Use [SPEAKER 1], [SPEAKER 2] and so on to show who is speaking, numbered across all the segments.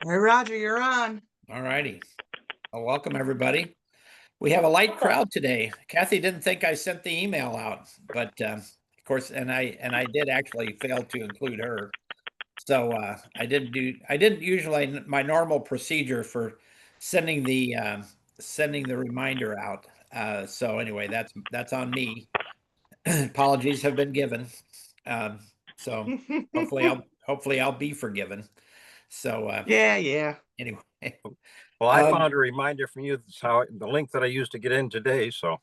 [SPEAKER 1] Hey, Roger, you're on.
[SPEAKER 2] All righty. Well, welcome everybody. We have a light crowd today. Kathy didn't think I sent the email out, but of course, and I did actually fail to include her. So I didn't usually my normal procedure for sending the reminder out. So anyway, that's on me. Apologies have been given. Um, so hopefully I'll be forgiven. So
[SPEAKER 1] Yeah.
[SPEAKER 2] anyway.
[SPEAKER 3] Well, I found a reminder from you. That's how the link that I used to get in today. So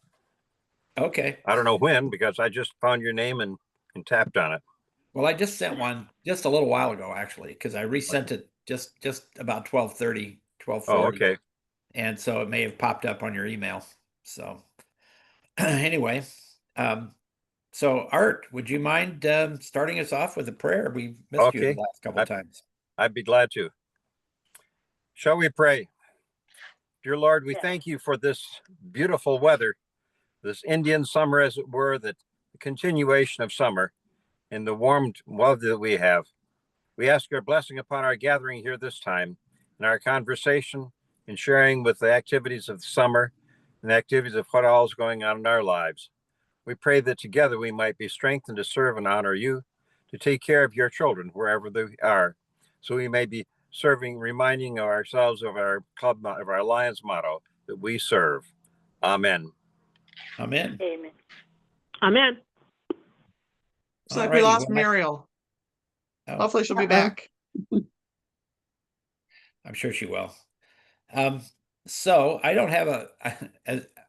[SPEAKER 2] Okay.
[SPEAKER 3] I don't know when because I just found your name and tapped on it.
[SPEAKER 2] Well, I just sent one just a little while ago, actually, because I resent it just about 12:30,
[SPEAKER 3] Oh,
[SPEAKER 2] 12:40.
[SPEAKER 3] okay.
[SPEAKER 2] And so it may have popped up on your email. So anyway, so Art, would you mind starting us off with a prayer? We've missed you the
[SPEAKER 3] Okay.
[SPEAKER 2] last couple times.
[SPEAKER 3] I'd be glad to. Shall we pray? Dear Lord, we thank you for this beautiful weather, this Indian summer, as it were, the continuation of summer and the warm weather that we have. We ask your blessing upon our gathering here this time, in our conversation, in sharing with the activities of the summer and the activities of what all is going on in our lives. We pray that together we might be strengthened to serve and honor you, to take care of your children wherever they are, so we may be serving, reminding ourselves of our club, of our alliance motto that we serve. Amen.
[SPEAKER 2] Amen.
[SPEAKER 4] Amen. Amen.
[SPEAKER 1] Looks like we
[SPEAKER 2] Alrighty,
[SPEAKER 1] lost
[SPEAKER 2] well,
[SPEAKER 1] Muriel.
[SPEAKER 2] Oh.
[SPEAKER 1] Hopefully she'll be back.
[SPEAKER 2] I'm sure she will. So I don't have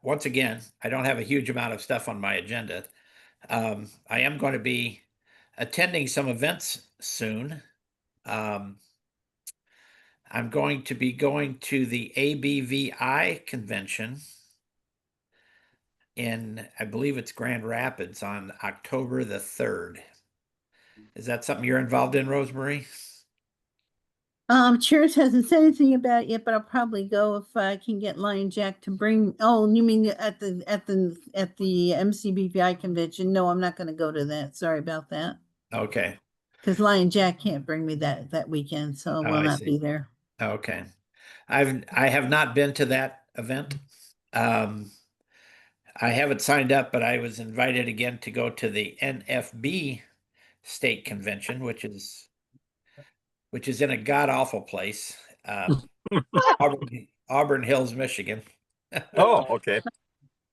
[SPEAKER 2] once again, I don't have a huge amount of stuff on my agenda. I am going to be attending some events soon. I'm going to be going to the ABVI convention in, I believe it's Grand Rapids on October the 3rd. Is that something you're involved in, Rosemary?
[SPEAKER 5] Chairs hasn't said anything about it yet, but I'll probably go if I can get Lion Jack to bring. Oh, you mean at the MCBVI convention? No, I'm not going to go to that. Sorry about that.
[SPEAKER 2] Okay.
[SPEAKER 5] Because Lion Jack can't bring me that weekend, so I will
[SPEAKER 2] I
[SPEAKER 5] not
[SPEAKER 2] see.
[SPEAKER 5] be there.
[SPEAKER 2] Okay. I have not been to that event. I haven't signed up, but I was invited again to go to the NFB state convention, which is in a god awful place, Auburn Hills, Michigan.
[SPEAKER 3] Oh, okay.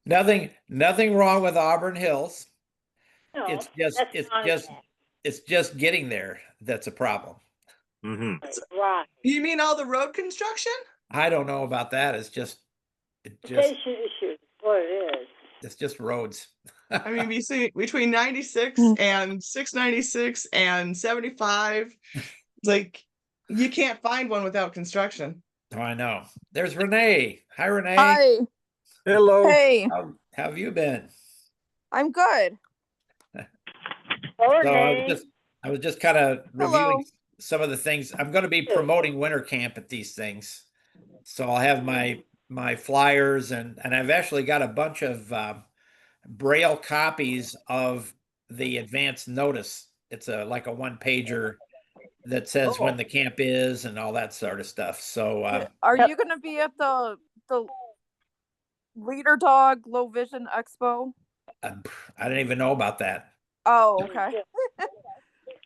[SPEAKER 2] Nothing wrong with Auburn Hills.
[SPEAKER 4] No,
[SPEAKER 2] It's just getting there that's a problem.
[SPEAKER 3] Mm-hmm.
[SPEAKER 4] right.
[SPEAKER 1] You mean all the road construction?
[SPEAKER 2] I don't know about that. It's just
[SPEAKER 4] Station issues, what it is.
[SPEAKER 2] it's just roads.
[SPEAKER 1] I mean, you see between 96 and 696 and 75, like you can't find one without construction.
[SPEAKER 2] Oh, I know. There's Renee. Hi, Renee.
[SPEAKER 6] Hi.
[SPEAKER 3] Hello.
[SPEAKER 6] Hey,
[SPEAKER 2] How have you been?
[SPEAKER 6] I'm good.
[SPEAKER 4] Or
[SPEAKER 2] So
[SPEAKER 4] nay.
[SPEAKER 2] I was just kind of reviewing
[SPEAKER 6] Hello.
[SPEAKER 2] some of the things. I'm going to be promoting winter camp at these things. So I'll have my flyers and I've actually got a bunch of Braille copies of the advance notice. It's like a one pager that says when the camp is and all that sort of stuff. So
[SPEAKER 6] Are you going to be at the Leader Dog Low Vision Expo?
[SPEAKER 2] I didn't even know about that.
[SPEAKER 6] Oh, okay.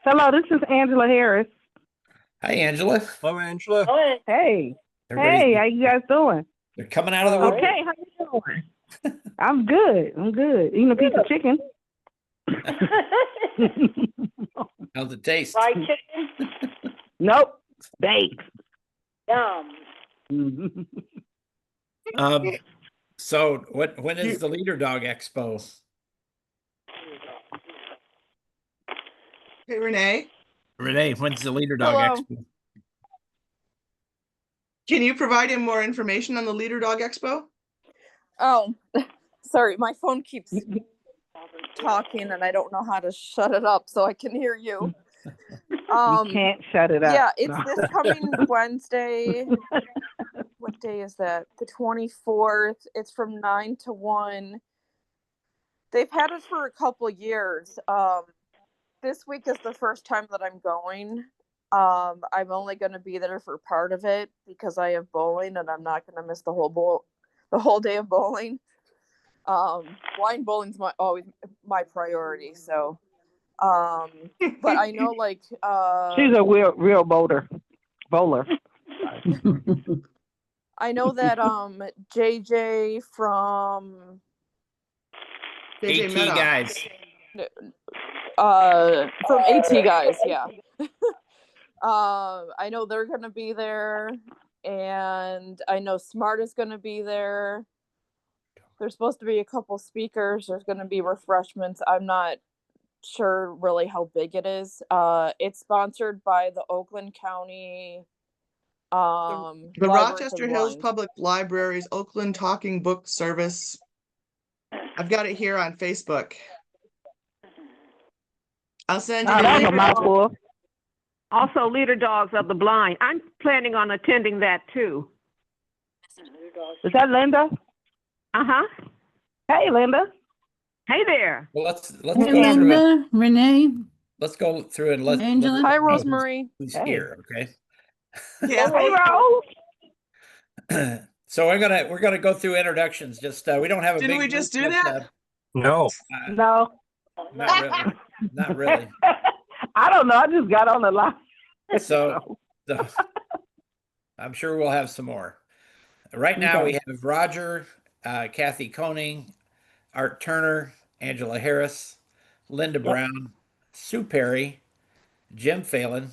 [SPEAKER 7] Hello, this is Angela Harris.
[SPEAKER 2] Hi, Angela.
[SPEAKER 3] Hello, Angela.
[SPEAKER 7] Hey.
[SPEAKER 2] Everybody's-
[SPEAKER 7] Hey, how you guys doing?
[SPEAKER 2] They're coming out of the woodwork.
[SPEAKER 7] Okay, how you doing? I'm good. Eating a piece of chicken.
[SPEAKER 2] How's it taste?
[SPEAKER 4] Fried chicken?
[SPEAKER 7] Nope. Baked.
[SPEAKER 4] Yum.
[SPEAKER 2] So when is the Leader Dog Expo?
[SPEAKER 1] Hey, Renee,
[SPEAKER 2] Renee, when's the Leader Dog
[SPEAKER 6] Hello.
[SPEAKER 2] Expo?
[SPEAKER 1] can you provide him more information on the Leader Dog Expo?
[SPEAKER 6] Oh, sorry. My phone keeps talking and I don't know how to shut it up so I can hear you.
[SPEAKER 7] You can't shut it up.
[SPEAKER 6] Yeah, it's
[SPEAKER 7] No.
[SPEAKER 6] this coming Wednesday. What day is that? The 24th. It's from 9 to 1. They've had it for a couple years. This week is the first time that I'm going. I'm only going to be there for part of it because I have bowling and I'm not going to miss the whole day of bowling. Blind bowling's always my priority. So, but I know like
[SPEAKER 7] She's a real bowler.
[SPEAKER 6] I know that JJ from
[SPEAKER 1] JJ
[SPEAKER 2] AT
[SPEAKER 1] Meta.
[SPEAKER 2] guys.
[SPEAKER 6] from AT guys, yeah. I know they're gonna be there, and I know Smart is gonna be there. There's supposed to be a couple speakers. There's gonna be refreshments. I'm not sure really how big it is. It's sponsored by the Oakland County
[SPEAKER 1] The
[SPEAKER 6] Library for
[SPEAKER 1] Rochester
[SPEAKER 6] the
[SPEAKER 1] Hills
[SPEAKER 6] Blind.
[SPEAKER 1] Public Library's Oakland Talking Book Service. I've got it here on Facebook. I'll send you
[SPEAKER 7] Oh,
[SPEAKER 1] the
[SPEAKER 7] that's
[SPEAKER 1] link.
[SPEAKER 7] a mouthful.
[SPEAKER 8] Also, Leader Dogs of the Blind. I'm planning on attending that too.
[SPEAKER 7] Is that Linda?
[SPEAKER 8] Uh-huh.
[SPEAKER 7] Hey, Linda.
[SPEAKER 8] Hey there.
[SPEAKER 2] Well, let's
[SPEAKER 5] Hey,
[SPEAKER 2] go through it.
[SPEAKER 5] Linda, Renee.
[SPEAKER 2] Let's go through and let's
[SPEAKER 5] Angela?
[SPEAKER 6] Hi,
[SPEAKER 2] know
[SPEAKER 6] Rosemary.
[SPEAKER 2] who's
[SPEAKER 7] Hey.
[SPEAKER 2] here. Okay.
[SPEAKER 1] Yeah.
[SPEAKER 7] Hey, Rose.
[SPEAKER 2] So we're gonna go through introductions. Just we don't have a
[SPEAKER 1] Didn't
[SPEAKER 2] big
[SPEAKER 1] we just
[SPEAKER 2] group,
[SPEAKER 1] do
[SPEAKER 2] but,
[SPEAKER 1] that?
[SPEAKER 3] No.
[SPEAKER 7] No.
[SPEAKER 2] not really. Not really.
[SPEAKER 7] I don't know. I just got on the line.
[SPEAKER 2] So I'm sure we'll have some more. Right now we have Roger, Kathy Koning, Art Turner, Angela Harris, Linda Brown, Sue Perry, Jim Phelan,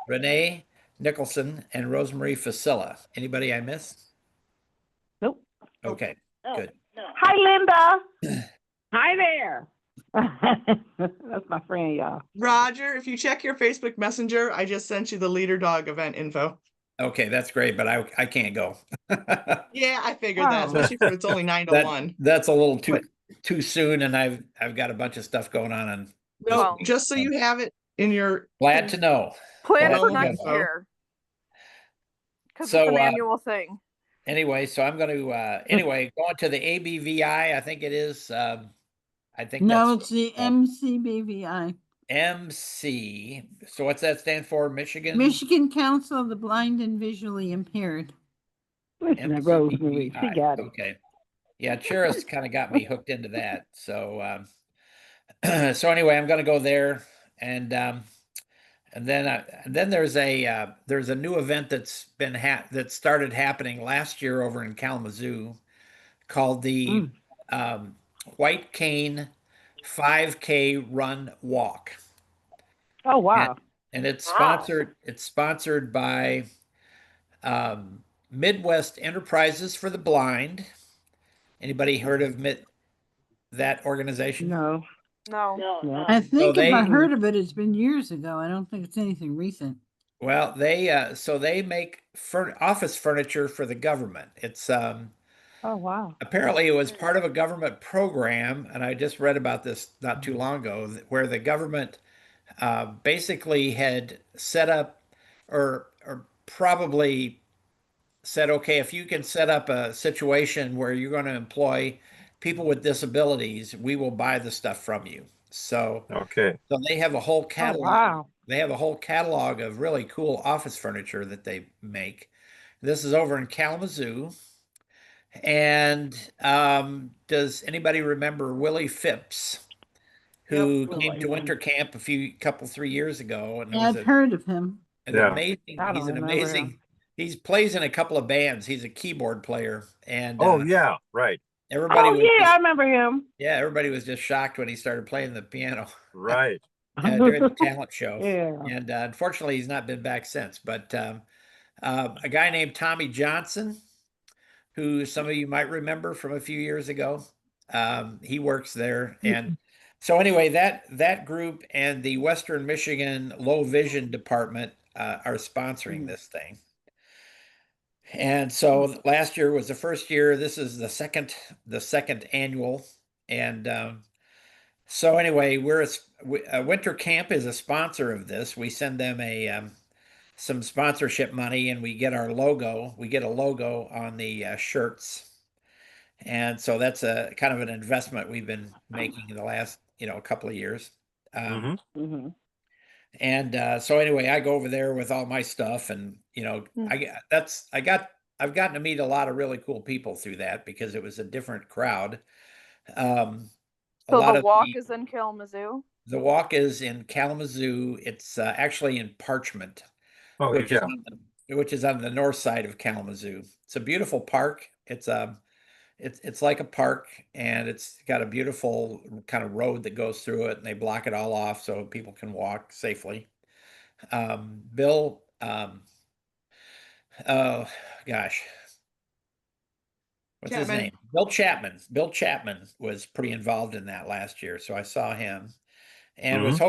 [SPEAKER 2] Renee Nicholson, and Rosemary Facilla. Anybody I missed?
[SPEAKER 7] Nope.
[SPEAKER 2] Okay, good.
[SPEAKER 7] Hi, Linda.
[SPEAKER 8] Hi there.
[SPEAKER 7] That's my friend, y'all.
[SPEAKER 1] Roger, if you check your Facebook Messenger, I just sent you the Leader Dog event info.
[SPEAKER 2] Okay, that's great, but I can't go.
[SPEAKER 1] Yeah, I figured that, especially for it's only 9 to 1.
[SPEAKER 2] That's a little too soon, and I've got a bunch of stuff going on, and
[SPEAKER 1] No,
[SPEAKER 6] Well,
[SPEAKER 1] just so you have it in your
[SPEAKER 2] glad to know.
[SPEAKER 6] Plan
[SPEAKER 2] Glad
[SPEAKER 6] for
[SPEAKER 2] to know.
[SPEAKER 6] next year. Because
[SPEAKER 2] So,
[SPEAKER 6] it's an annual thing.
[SPEAKER 2] Anyway, so I'm going to going to the ABVI. I think it is. I think
[SPEAKER 5] No,
[SPEAKER 2] that's
[SPEAKER 5] it's the MCBVI,
[SPEAKER 2] MC. So what's that stand for? Michigan.
[SPEAKER 5] Michigan Council of the Blind and Visually Impaired.
[SPEAKER 7] Listen to Rosemary. She
[SPEAKER 2] MCBVI.
[SPEAKER 7] got it.
[SPEAKER 2] Okay. Yeah, Cheris kind of got me hooked into that. So, so anyway, I'm going to go there, and then there's a new event that's been that started happening last year over in Kalamazoo, called the White Cane 5K Run Walk.
[SPEAKER 7] Oh, wow.
[SPEAKER 2] And it's sponsored by Midwest Enterprises for the Blind. Anybody heard of that organization?
[SPEAKER 7] No.
[SPEAKER 6] No.
[SPEAKER 5] I think if I
[SPEAKER 2] they-
[SPEAKER 5] heard of it, it's been years ago. I don't think it's anything recent.
[SPEAKER 2] Well, they make office furniture for the government. It's
[SPEAKER 7] Oh, wow.
[SPEAKER 2] apparently it was part of a government program, and I just read about this not too long ago, where the government basically had set up or probably said, okay, if you can set up a situation where you're going to employ people with disabilities, we will buy the stuff from you. So they have a whole catalog.
[SPEAKER 7] Oh, wow.
[SPEAKER 2] They have a whole catalog of really cool office furniture that they make. This is over in Kalamazoo. And does anybody remember Willie Phipps, who came to winter camp a couple 3 years ago? And
[SPEAKER 5] I've heard of him.
[SPEAKER 2] amazing.
[SPEAKER 7] I don't
[SPEAKER 2] He's an
[SPEAKER 7] remember
[SPEAKER 2] amazing.
[SPEAKER 7] him.
[SPEAKER 2] He plays in a couple of bands. He's a keyboard player, and
[SPEAKER 3] yeah, right.
[SPEAKER 2] everybody.
[SPEAKER 7] Oh,
[SPEAKER 2] was
[SPEAKER 7] yeah,
[SPEAKER 2] just-
[SPEAKER 7] I remember him.
[SPEAKER 2] yeah, everybody was just shocked when he started playing the piano
[SPEAKER 3] Right.
[SPEAKER 2] during the talent show.
[SPEAKER 7] Yeah.
[SPEAKER 2] And unfortunately, he's not been back since. But a guy named Tommy Johnson, who some of you might remember from a few years ago, he works there. And so anyway, that group and the Western Michigan Low Vision Department are sponsoring this thing. And so last year was the first year. This is the second annual. And so anyway, Winter Camp is a sponsor of this. We send them some sponsorship money, and we get our logo. We get a logo on the shirts, and so that's a kind of an investment we've been making in the last couple of years. And so anyway, I go over there with all my stuff, and I've gotten to meet a lot of really cool people through that because it was a different crowd. A
[SPEAKER 6] So
[SPEAKER 2] lot
[SPEAKER 6] the
[SPEAKER 2] of
[SPEAKER 6] walk is in Kalamazoo.
[SPEAKER 2] the walk is in Kalamazoo. It's actually in Parchment,
[SPEAKER 3] Oh,
[SPEAKER 2] which
[SPEAKER 3] yeah.
[SPEAKER 2] which is on the north side of Kalamazoo. It's a beautiful park. It's like a park, and it's got a beautiful kind of road that goes through it, and they block it all off so people can walk safely. Bill, oh gosh, what's his
[SPEAKER 1] Chapman.
[SPEAKER 2] name? Bill Chapman. Bill Chapman was pretty involved in that last year, so I saw him and was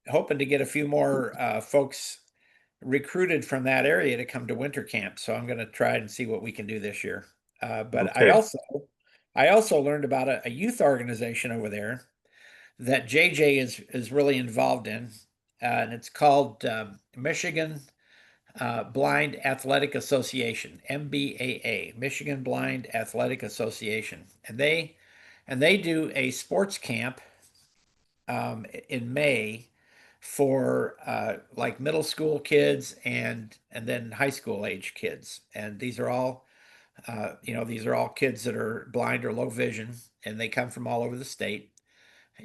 [SPEAKER 2] hoping to get a few more folks recruited from that area to come to winter camp. So I'm going to try and see what we can do this year. But
[SPEAKER 3] Okay.
[SPEAKER 2] I also learned about a youth organization over there that JJ is really involved in, and it's called Michigan Blind Athletic Association, MBAA, Michigan Blind Athletic Association, and they do a sports camp in May for like middle school kids and then high school age kids, and these are all these are all kids that are blind or low vision, and they come from all over the state,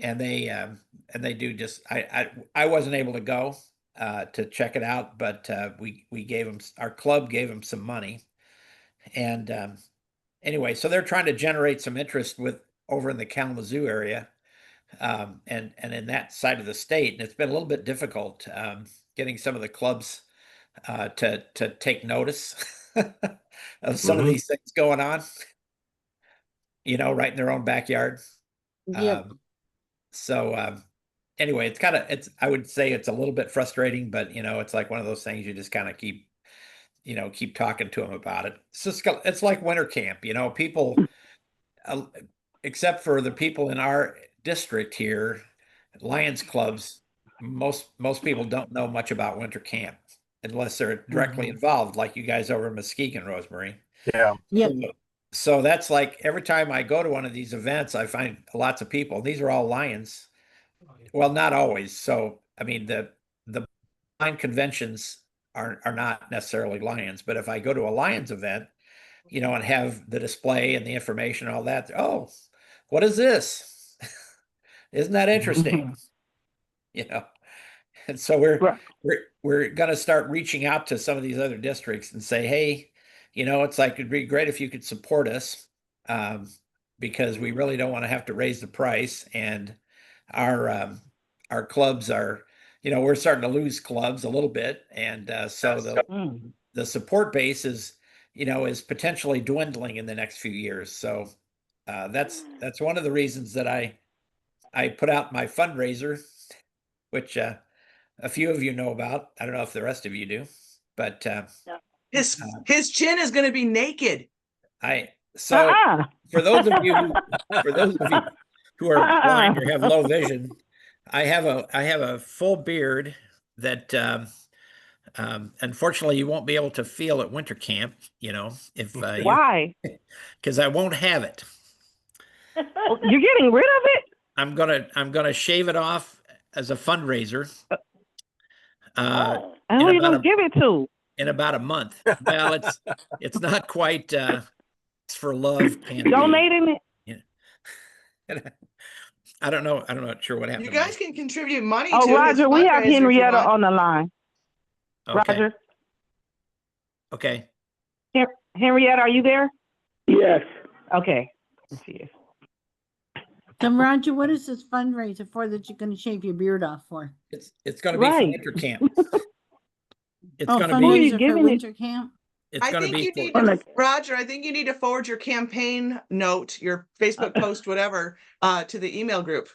[SPEAKER 2] and they do just I wasn't able to go to check it out, but we gave them, our club gave them some money, and anyway, so they're trying to generate some interest with over in the Kalamazoo area, and in that side of the state, and it's been a little bit difficult getting some of the clubs to take notice of some of these things going on, right in their own backyard.
[SPEAKER 5] Yep.
[SPEAKER 2] So anyway, it's I would say it's a little bit frustrating, but it's like one of those things you just kind of keep talking to them about it. It's like winter camp, people, uh, except for the people in our district here, Lions clubs, most people don't know much about winter camp unless they're directly involved, like you guys over in Muskegon, Rosemary.
[SPEAKER 3] Yeah.
[SPEAKER 5] Yep.
[SPEAKER 2] So that's like every time I go to one of these events, I find lots of people. These are all Lions. Well, not always. So I mean, the Lion conventions are not necessarily Lions, but if I go to a Lions event, and have the display and the information and all that, oh, what is this? Isn't that interesting? And so
[SPEAKER 7] Right.
[SPEAKER 2] we're going to start reaching out to some of these other districts and say, hey, it's like it'd be great if you could support us, because we really don't want to have to raise the price, and our clubs are, we're starting to lose clubs a little bit, and so the support base is potentially dwindling in the next few years. So that's one of the reasons that I put out my fundraiser, which a few of you know about. I don't know if the rest of you do, but
[SPEAKER 1] His chin is going to be naked.
[SPEAKER 2] so for those of you who are blind or have low vision, I have a full beard that unfortunately you won't be able to feel at winter camp, if
[SPEAKER 7] Why?
[SPEAKER 2] because I won't have it.
[SPEAKER 7] You're getting rid of it?
[SPEAKER 2] I'm gonna shave it off as a fundraiser.
[SPEAKER 7] And who you gonna give it to?
[SPEAKER 2] In about a month. Well, it's not quite it's for love candy.
[SPEAKER 7] Donating it?
[SPEAKER 2] I don't know. I'm not sure what happened.
[SPEAKER 1] You guys can contribute money
[SPEAKER 7] Oh,
[SPEAKER 1] to his
[SPEAKER 7] Roger, we have
[SPEAKER 1] fundraiser if you
[SPEAKER 7] Henrietta
[SPEAKER 1] want.
[SPEAKER 7] on the line.
[SPEAKER 2] Okay.
[SPEAKER 7] Roger.
[SPEAKER 2] Okay.
[SPEAKER 7] Henrietta, are you there?
[SPEAKER 4] Yes.
[SPEAKER 7] Okay. She is.
[SPEAKER 5] So Roger, what is this fundraiser for that you're going to shave your beard off for?
[SPEAKER 2] It's going to be for
[SPEAKER 7] Right.
[SPEAKER 2] winter camp. It's
[SPEAKER 5] Oh,
[SPEAKER 2] going to
[SPEAKER 7] Who are you
[SPEAKER 5] fundraiser for
[SPEAKER 7] giving it-
[SPEAKER 5] winter camp?
[SPEAKER 2] It's
[SPEAKER 1] I
[SPEAKER 2] going to
[SPEAKER 1] think
[SPEAKER 2] be
[SPEAKER 1] you need
[SPEAKER 2] for,
[SPEAKER 1] to, Roger, I think you need to forward your campaign note, your Facebook post, whatever, to the email group.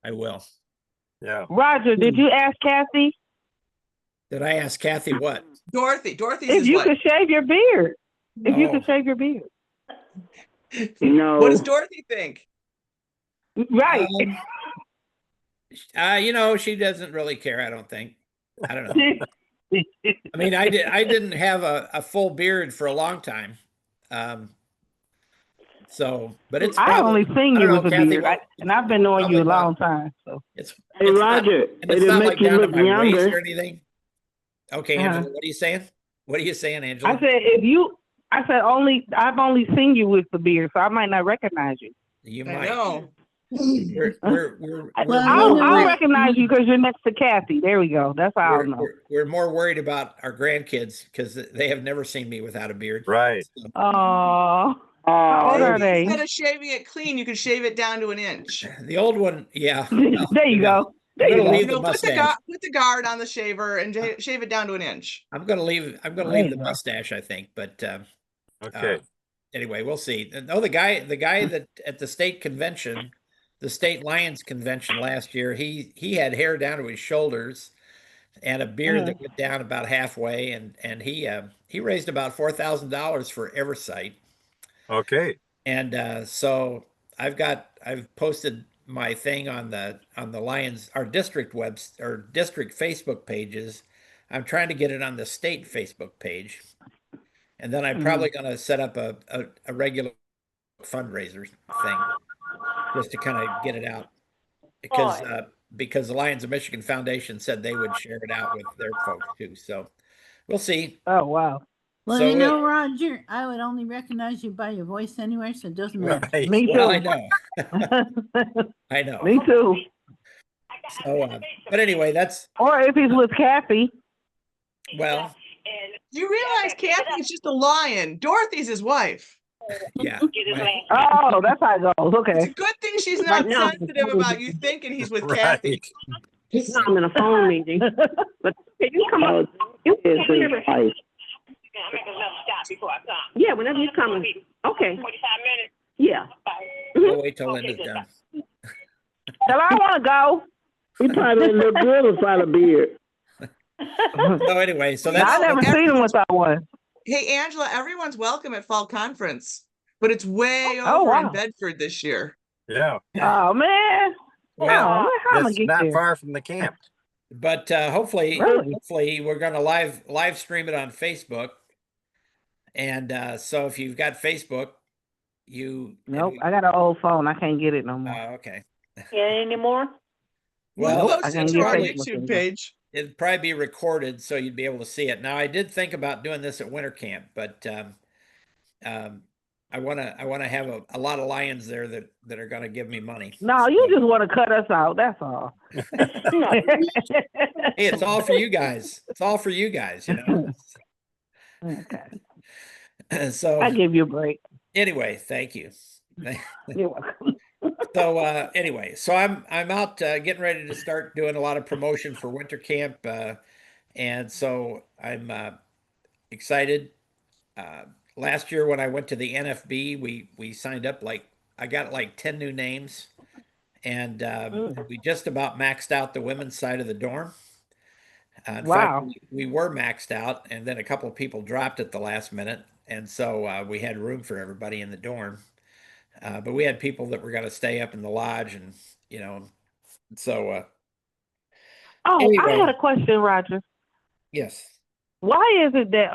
[SPEAKER 2] I will.
[SPEAKER 3] Yeah.
[SPEAKER 7] Roger, did you ask Kathy
[SPEAKER 2] Did I ask Kathy what?
[SPEAKER 1] Dorothy's
[SPEAKER 7] if
[SPEAKER 1] is
[SPEAKER 7] you
[SPEAKER 1] what?
[SPEAKER 7] could shave your beard? If you
[SPEAKER 2] Oh.
[SPEAKER 7] could shave your beard.
[SPEAKER 4] No.
[SPEAKER 1] What does Dorothy think?
[SPEAKER 7] Right.
[SPEAKER 2] She doesn't really care. I don't think. I don't know. I mean, I didn't have a full beard for a long time. So, but it's
[SPEAKER 7] I only
[SPEAKER 2] probably,
[SPEAKER 7] seen
[SPEAKER 2] I
[SPEAKER 7] you
[SPEAKER 2] don't know,
[SPEAKER 7] with a
[SPEAKER 2] Kathy,
[SPEAKER 7] beard,
[SPEAKER 2] what-
[SPEAKER 7] and I've been knowing you
[SPEAKER 2] probably
[SPEAKER 7] a long
[SPEAKER 2] about-
[SPEAKER 7] time. So,
[SPEAKER 2] it's
[SPEAKER 4] Hey,
[SPEAKER 2] it's
[SPEAKER 4] Roger,
[SPEAKER 2] not, and it's
[SPEAKER 4] it'll
[SPEAKER 2] not
[SPEAKER 4] make
[SPEAKER 2] like
[SPEAKER 4] you
[SPEAKER 2] down to
[SPEAKER 4] look
[SPEAKER 2] my waist
[SPEAKER 4] younger.
[SPEAKER 2] or anything. Okay, Angela, what are you saying? What are you saying, Angela?
[SPEAKER 7] I said I've only seen you with the beard, so I might not recognize you.
[SPEAKER 2] You
[SPEAKER 1] I
[SPEAKER 2] might.
[SPEAKER 1] know.
[SPEAKER 2] We're
[SPEAKER 5] Well,
[SPEAKER 2] more
[SPEAKER 5] you know
[SPEAKER 7] I'll
[SPEAKER 2] worried,
[SPEAKER 5] what?
[SPEAKER 7] recognize you because you're next to Kathy. There we go. That's how I'll know.
[SPEAKER 2] we're more worried about our grandkids because they have never seen me without a beard.
[SPEAKER 3] Right.
[SPEAKER 2] So,
[SPEAKER 7] Oh, how old
[SPEAKER 1] Maybe
[SPEAKER 7] are they?
[SPEAKER 1] instead of shaving it clean, you could shave it down to an inch.
[SPEAKER 2] the old one, yeah.
[SPEAKER 7] There you go.
[SPEAKER 2] I'm
[SPEAKER 7] There you
[SPEAKER 2] gonna
[SPEAKER 7] go.
[SPEAKER 2] leave
[SPEAKER 1] You
[SPEAKER 2] the
[SPEAKER 1] know,
[SPEAKER 2] mustache.
[SPEAKER 1] put the guard on the shaver and shave it down to an inch.
[SPEAKER 2] I'm gonna leave
[SPEAKER 7] There you
[SPEAKER 2] the
[SPEAKER 7] go.
[SPEAKER 2] mustache, I think, but
[SPEAKER 3] Okay.
[SPEAKER 2] anyway, we'll see. No, the guy that at the state convention, the state Lions convention last year, he had hair down to his shoulders and a beard that went down about halfway, and he raised about $4,000 for Eversight.
[SPEAKER 3] Okay.
[SPEAKER 2] And so I've posted my thing on the Lions, our district or district Facebook pages. I'm trying to get it on the state Facebook page. And then I'm probably going to set up a regular fundraiser thing just to kind of get it out because the Lions of Michigan Foundation said they would share it out with their folks too. So we'll see.
[SPEAKER 7] Oh wow.
[SPEAKER 5] Well,
[SPEAKER 2] So
[SPEAKER 5] you know, Roger, I would only recognize you by your voice anyway, so it doesn't matter.
[SPEAKER 3] Right.
[SPEAKER 7] Me too.
[SPEAKER 2] well, I know. I know.
[SPEAKER 7] Me too.
[SPEAKER 2] So, but anyway, that's
[SPEAKER 7] Or if he's with Kathy.
[SPEAKER 2] well,
[SPEAKER 1] You realize Kathy's just a lion. Dorothy's his wife.
[SPEAKER 2] yeah.
[SPEAKER 7] Oh, that's how it goes.
[SPEAKER 1] It's a
[SPEAKER 7] Okay.
[SPEAKER 1] good thing she's not
[SPEAKER 8] Right now-
[SPEAKER 1] sensitive about you thinking he's with
[SPEAKER 3] Right.
[SPEAKER 1] Kathy.
[SPEAKER 8] No, I'm in a phone meeting. But can you come up? You
[SPEAKER 4] Is
[SPEAKER 8] come
[SPEAKER 4] his
[SPEAKER 8] here.
[SPEAKER 4] wife.
[SPEAKER 8] Yeah, whenever you come. Okay. Yeah.
[SPEAKER 2] We'll wait till Linda's done.
[SPEAKER 7] Tell her I want to go.
[SPEAKER 4] He probably don't look good without a beard.
[SPEAKER 2] So anyway, so
[SPEAKER 7] I
[SPEAKER 2] that's
[SPEAKER 7] never seen him without one.
[SPEAKER 1] Hey, Angela, everyone's welcome at Fall Conference, but it's way
[SPEAKER 7] Oh,
[SPEAKER 1] over in
[SPEAKER 7] wow.
[SPEAKER 1] Bedford this year.
[SPEAKER 3] Yeah.
[SPEAKER 7] Oh man.
[SPEAKER 2] well,
[SPEAKER 7] How am I gonna
[SPEAKER 3] It's
[SPEAKER 7] get
[SPEAKER 3] not
[SPEAKER 7] there?
[SPEAKER 3] far from the camp.
[SPEAKER 2] but hopefully,
[SPEAKER 7] Really?
[SPEAKER 2] we're going to live stream it on Facebook. And so if you've got Facebook,
[SPEAKER 7] Nope. I got an old phone. I can't get it no more.
[SPEAKER 2] okay.
[SPEAKER 8] Anymore?
[SPEAKER 2] Well,
[SPEAKER 1] We'll
[SPEAKER 7] I
[SPEAKER 1] post it
[SPEAKER 7] can't
[SPEAKER 1] to
[SPEAKER 7] get
[SPEAKER 1] our
[SPEAKER 7] Facebook
[SPEAKER 1] YouTube
[SPEAKER 7] anymore.
[SPEAKER 1] page.
[SPEAKER 2] it'd probably be recorded so you'd be able to see it. Now, I did think about doing this at winter camp, but I want to have a lot of lions there that are going to give me money.
[SPEAKER 7] No, you just want to cut us out. That's all.
[SPEAKER 2] Hey, it's all for you guys. It's all for you guys, you know.
[SPEAKER 7] Okay.
[SPEAKER 2] So
[SPEAKER 7] I give you a break.
[SPEAKER 2] anyway, thank you.
[SPEAKER 7] You're welcome.
[SPEAKER 2] So anyway, so I'm out getting ready to start doing a lot of promotion for winter camp, and so I'm excited. Last year when I went to the NFB, we signed up I got like 10 new names, and we just about maxed out the women's side of the dorm. In
[SPEAKER 7] Wow.
[SPEAKER 2] fact, we were maxed out, and then a couple of people dropped at the last minute, and so we had room for everybody in the dorm. But we had people that were going to stay up in the lodge, and you know, so
[SPEAKER 7] Oh, I
[SPEAKER 2] anyway.
[SPEAKER 7] had a question, Roger.
[SPEAKER 2] yes.
[SPEAKER 7] Why is it that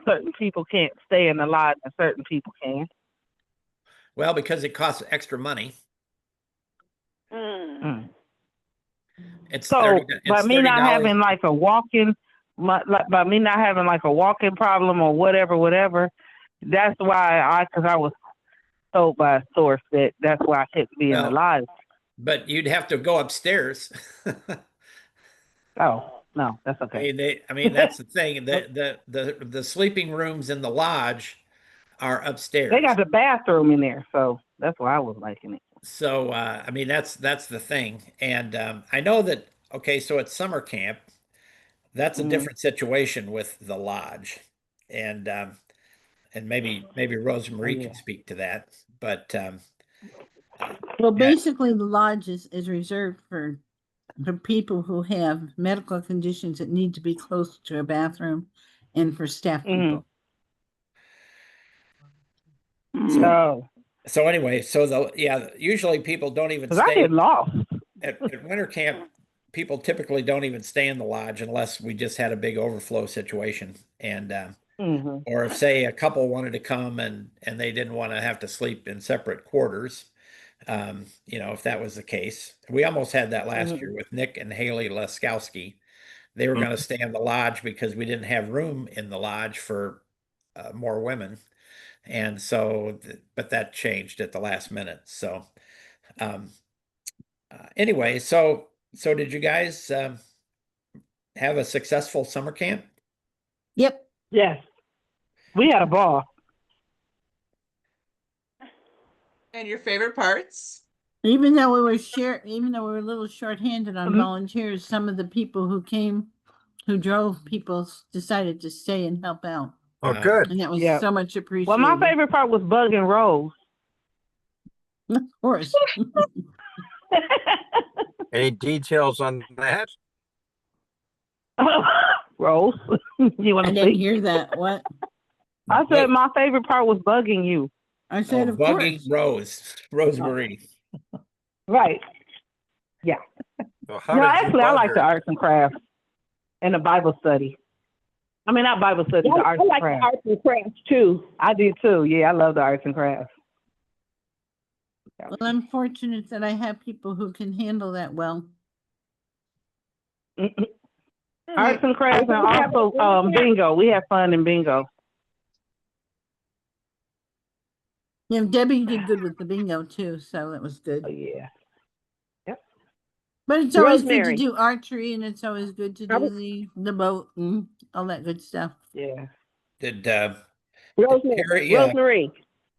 [SPEAKER 7] certain people can't stay in the lodge and certain people can?
[SPEAKER 2] Well, because it costs extra money.
[SPEAKER 7] Mm.
[SPEAKER 2] It's
[SPEAKER 7] So
[SPEAKER 2] 30,
[SPEAKER 7] by
[SPEAKER 2] it's
[SPEAKER 7] me not
[SPEAKER 2] $30.
[SPEAKER 7] having like a walk-in, by me not having like a walk-in problem or whatever, that's why because I was told by a source that's why I couldn't be in the
[SPEAKER 2] Well,
[SPEAKER 7] lodge.
[SPEAKER 2] but you'd have to go upstairs.
[SPEAKER 7] Oh no, that's okay.
[SPEAKER 2] I mean that's the thing. The sleeping rooms in the lodge are upstairs.
[SPEAKER 7] They got the bathroom in there, so that's why I was liking it.
[SPEAKER 2] So I mean that's the thing, and I know that. Okay, so at summer camp, that's a different situation with the lodge, and maybe Rosemarie
[SPEAKER 7] Yeah.
[SPEAKER 2] can speak to that. But
[SPEAKER 5] Well, basically, the lodge is reserved for people who have medical conditions that need to be close to a bathroom and for staff people.
[SPEAKER 7] So,
[SPEAKER 2] so anyway, usually people don't even
[SPEAKER 7] because I
[SPEAKER 2] stay
[SPEAKER 7] get lost.
[SPEAKER 2] at winter camp. People typically don't even stay in the lodge unless we just had a big overflow situation, and
[SPEAKER 7] Mhm.
[SPEAKER 2] or if say a couple wanted to come and they didn't want to have to sleep in separate quarters, you know, if that was the case. We almost had that last year with Nick and Haley Leskowski. They were going to stay in the lodge because we didn't have room in the lodge for more women. And so, but that changed at the last minute. So, anyway, so did you guys have a successful summer camp?
[SPEAKER 5] Yep.
[SPEAKER 7] Yes. We had a ball.
[SPEAKER 1] And your favorite parts?
[SPEAKER 5] Even though we were a little short-handed on volunteers, some of the people who came, who drove people, decided to stay and help out.
[SPEAKER 3] Oh, good.
[SPEAKER 5] And that was
[SPEAKER 7] Yeah.
[SPEAKER 5] so much appreciated.
[SPEAKER 7] Well, my favorite part was bugging Rose.
[SPEAKER 5] Of course.
[SPEAKER 3] Any details on that?
[SPEAKER 7] Rose, you want
[SPEAKER 5] I
[SPEAKER 7] to
[SPEAKER 5] didn't
[SPEAKER 7] speak?
[SPEAKER 5] hear that. What?
[SPEAKER 7] I said my favorite part was bugging you.
[SPEAKER 5] I said, of
[SPEAKER 2] bugging
[SPEAKER 5] course.
[SPEAKER 2] Rosemary.
[SPEAKER 7] Right. Yeah.
[SPEAKER 3] So how
[SPEAKER 7] No,
[SPEAKER 3] did you
[SPEAKER 7] actually, I
[SPEAKER 3] bug
[SPEAKER 7] like
[SPEAKER 3] her?
[SPEAKER 7] the arts and crafts and the Bible study. I mean, not Bible study, the arts
[SPEAKER 8] I
[SPEAKER 7] and
[SPEAKER 8] like the
[SPEAKER 7] crafts.
[SPEAKER 8] arts and crafts too.
[SPEAKER 7] I do too. Yeah, I love the arts and crafts.
[SPEAKER 5] Well, I'm fortunate that I have people who can handle that well.
[SPEAKER 7] Arts and crafts and also bingo. We have fun in bingo.
[SPEAKER 5] Yeah, Debbie did good with the bingo too, so that was good.
[SPEAKER 7] Oh, yeah.
[SPEAKER 5] But it's always good to
[SPEAKER 8] Rosemary.
[SPEAKER 5] do archery, and it's always good to do the boat and all that good stuff.
[SPEAKER 7] Yeah.
[SPEAKER 2] Did
[SPEAKER 8] Rosemary,
[SPEAKER 2] Terry,
[SPEAKER 8] Rosemary,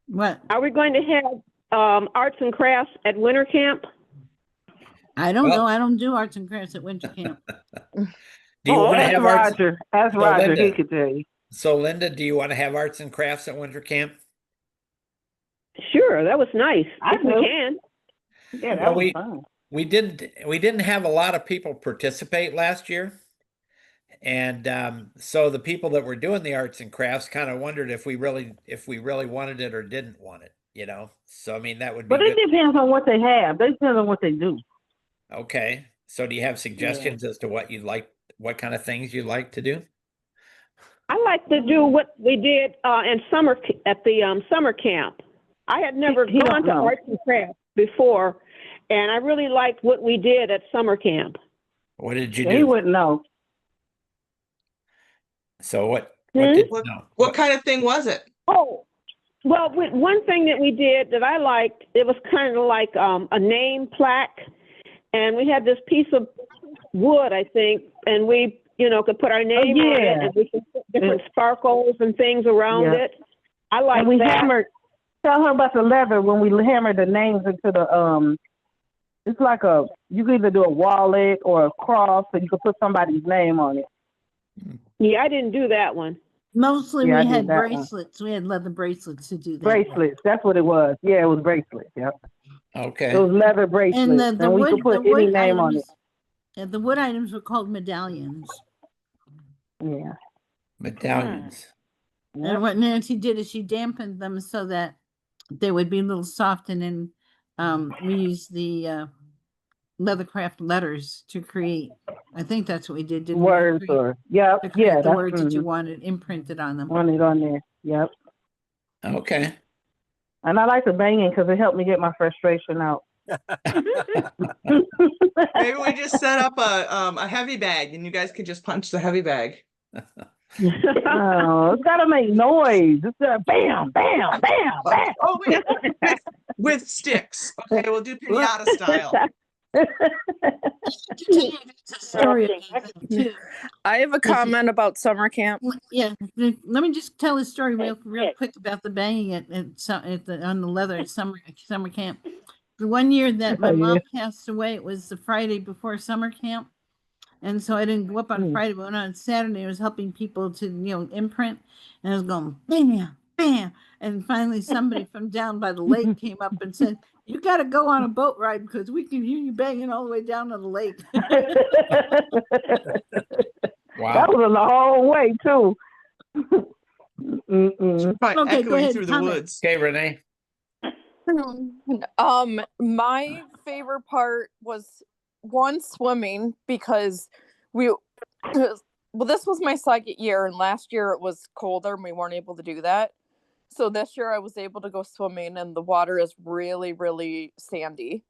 [SPEAKER 5] What?
[SPEAKER 8] are we going to have arts and crafts at winter camp?
[SPEAKER 5] I don't
[SPEAKER 2] Well-
[SPEAKER 5] know. I don't do arts and crafts at winter camp.
[SPEAKER 2] do you want to
[SPEAKER 7] Ask
[SPEAKER 2] have arts?
[SPEAKER 7] Roger. Ask
[SPEAKER 2] So,
[SPEAKER 7] Roger.
[SPEAKER 2] Linda-
[SPEAKER 7] He could tell you.
[SPEAKER 2] So Linda, do you want to have arts and crafts at winter camp?
[SPEAKER 8] Sure, that was nice.
[SPEAKER 7] I
[SPEAKER 8] If we
[SPEAKER 7] do.
[SPEAKER 8] can.
[SPEAKER 7] Yeah, that
[SPEAKER 2] Well,
[SPEAKER 7] was fun.
[SPEAKER 2] We didn't have a lot of people participate last year. And so the people that were doing the arts and crafts kind of wondered if we really wanted it or didn't want it, you know? So I mean that would be
[SPEAKER 7] But it
[SPEAKER 2] good.
[SPEAKER 7] depends on what they have. It depends on what they do.
[SPEAKER 2] Okay. So do you have suggestions as to what you'd like, what kind of things you'd like to do?
[SPEAKER 8] I like to do what we did at the summer camp. I had never
[SPEAKER 7] He
[SPEAKER 8] gone
[SPEAKER 7] don't
[SPEAKER 8] to
[SPEAKER 7] know.
[SPEAKER 8] arts and crafts before, and I really liked what we did at summer camp.
[SPEAKER 2] What did you
[SPEAKER 7] Yeah, he
[SPEAKER 2] do?
[SPEAKER 7] wouldn't know.
[SPEAKER 2] So what
[SPEAKER 8] Hmm?
[SPEAKER 2] did
[SPEAKER 1] What,
[SPEAKER 2] no,
[SPEAKER 1] what kind of thing was it?
[SPEAKER 8] Oh, well, one thing that we did that I liked, it was kind of like a name plaque, and we had this piece of wood, I think, and we, could put our name on it,
[SPEAKER 7] yeah.
[SPEAKER 8] and we could put different sparkles and things around
[SPEAKER 7] Yeah.
[SPEAKER 8] it. I like
[SPEAKER 7] And we
[SPEAKER 8] that.
[SPEAKER 7] hammered. Tell her about the leather when we hammered the names into the It's like you can either do a wallet or a cross, so you can put somebody's name on it.
[SPEAKER 8] Yeah, I didn't do that one.
[SPEAKER 5] Mostly
[SPEAKER 7] Yeah, I
[SPEAKER 5] we
[SPEAKER 7] did
[SPEAKER 5] had
[SPEAKER 7] that one.
[SPEAKER 5] bracelets. We had leather bracelets to do that.
[SPEAKER 7] Bracelets. That's what it was. Yeah, it was bracelets. Yep.
[SPEAKER 2] okay.
[SPEAKER 7] It was leather bracelets,
[SPEAKER 5] And
[SPEAKER 7] and,
[SPEAKER 5] the
[SPEAKER 7] we
[SPEAKER 5] wood,
[SPEAKER 7] could put any name on it.
[SPEAKER 5] the wood items were called medallions.
[SPEAKER 7] Yeah.
[SPEAKER 2] Medallions.
[SPEAKER 5] And what Nancy did is she dampened them so that they would be a little soft, and then we used the leathercraft letters to create. I think that's what we did. Didn't
[SPEAKER 7] Words
[SPEAKER 5] we?
[SPEAKER 7] or yeah,
[SPEAKER 5] To create
[SPEAKER 7] yeah.
[SPEAKER 5] the
[SPEAKER 7] That's
[SPEAKER 5] words that you wanted imprinted on them.
[SPEAKER 7] want it on there. Yep.
[SPEAKER 2] Okay.
[SPEAKER 7] And I like the banging because it helped me get my frustration out.
[SPEAKER 1] Maybe we just set up a heavy bag, and you guys could just punch the heavy bag.
[SPEAKER 7] Oh, it's gotta make noise. It's bam, bam, bam, bam.
[SPEAKER 1] Oh, with sticks. Okay, we'll do pinata style.
[SPEAKER 5] It's a story about that, too.
[SPEAKER 6] I have a comment about summer camp.
[SPEAKER 5] Yeah, let me just tell a story real quick about the banging on the leather at summer camp. The one year that my mom passed away, it was the Friday before summer camp, and so I didn't go up on Friday, but on Saturday I was helping people to imprint, and I was going bam, bam, and finally somebody from down by the lake came up and said, "You got to go on a boat ride because we can hear you banging all the way down to the lake."
[SPEAKER 2] Wow.
[SPEAKER 7] That was a long way too.
[SPEAKER 1] Probably
[SPEAKER 5] Okay, go
[SPEAKER 1] echoing
[SPEAKER 5] ahead,
[SPEAKER 1] through the
[SPEAKER 5] comment.
[SPEAKER 1] woods.
[SPEAKER 2] Okay, Renee.
[SPEAKER 6] My favorite part was one, swimming, because we well, this was my second year, and last year it was colder and we weren't able to do that. So this year I was able to go swimming, and the water is really, really sandy.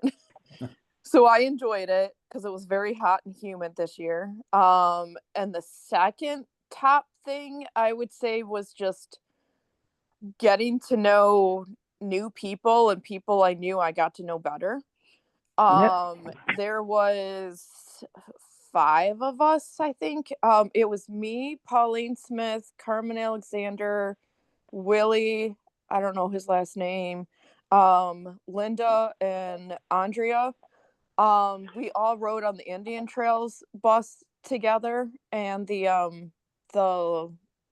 [SPEAKER 6] So I enjoyed it because it was very hot and humid this year. And the second top thing I would say was just getting to know new people, and people I knew I got to know better. There was 5 of us, I think. It was me, Pauline Smith, Carmen Alexander, Willie, I don't know his last name, Linda, and Andrea. We all rode on the Indian Trails bus together, and the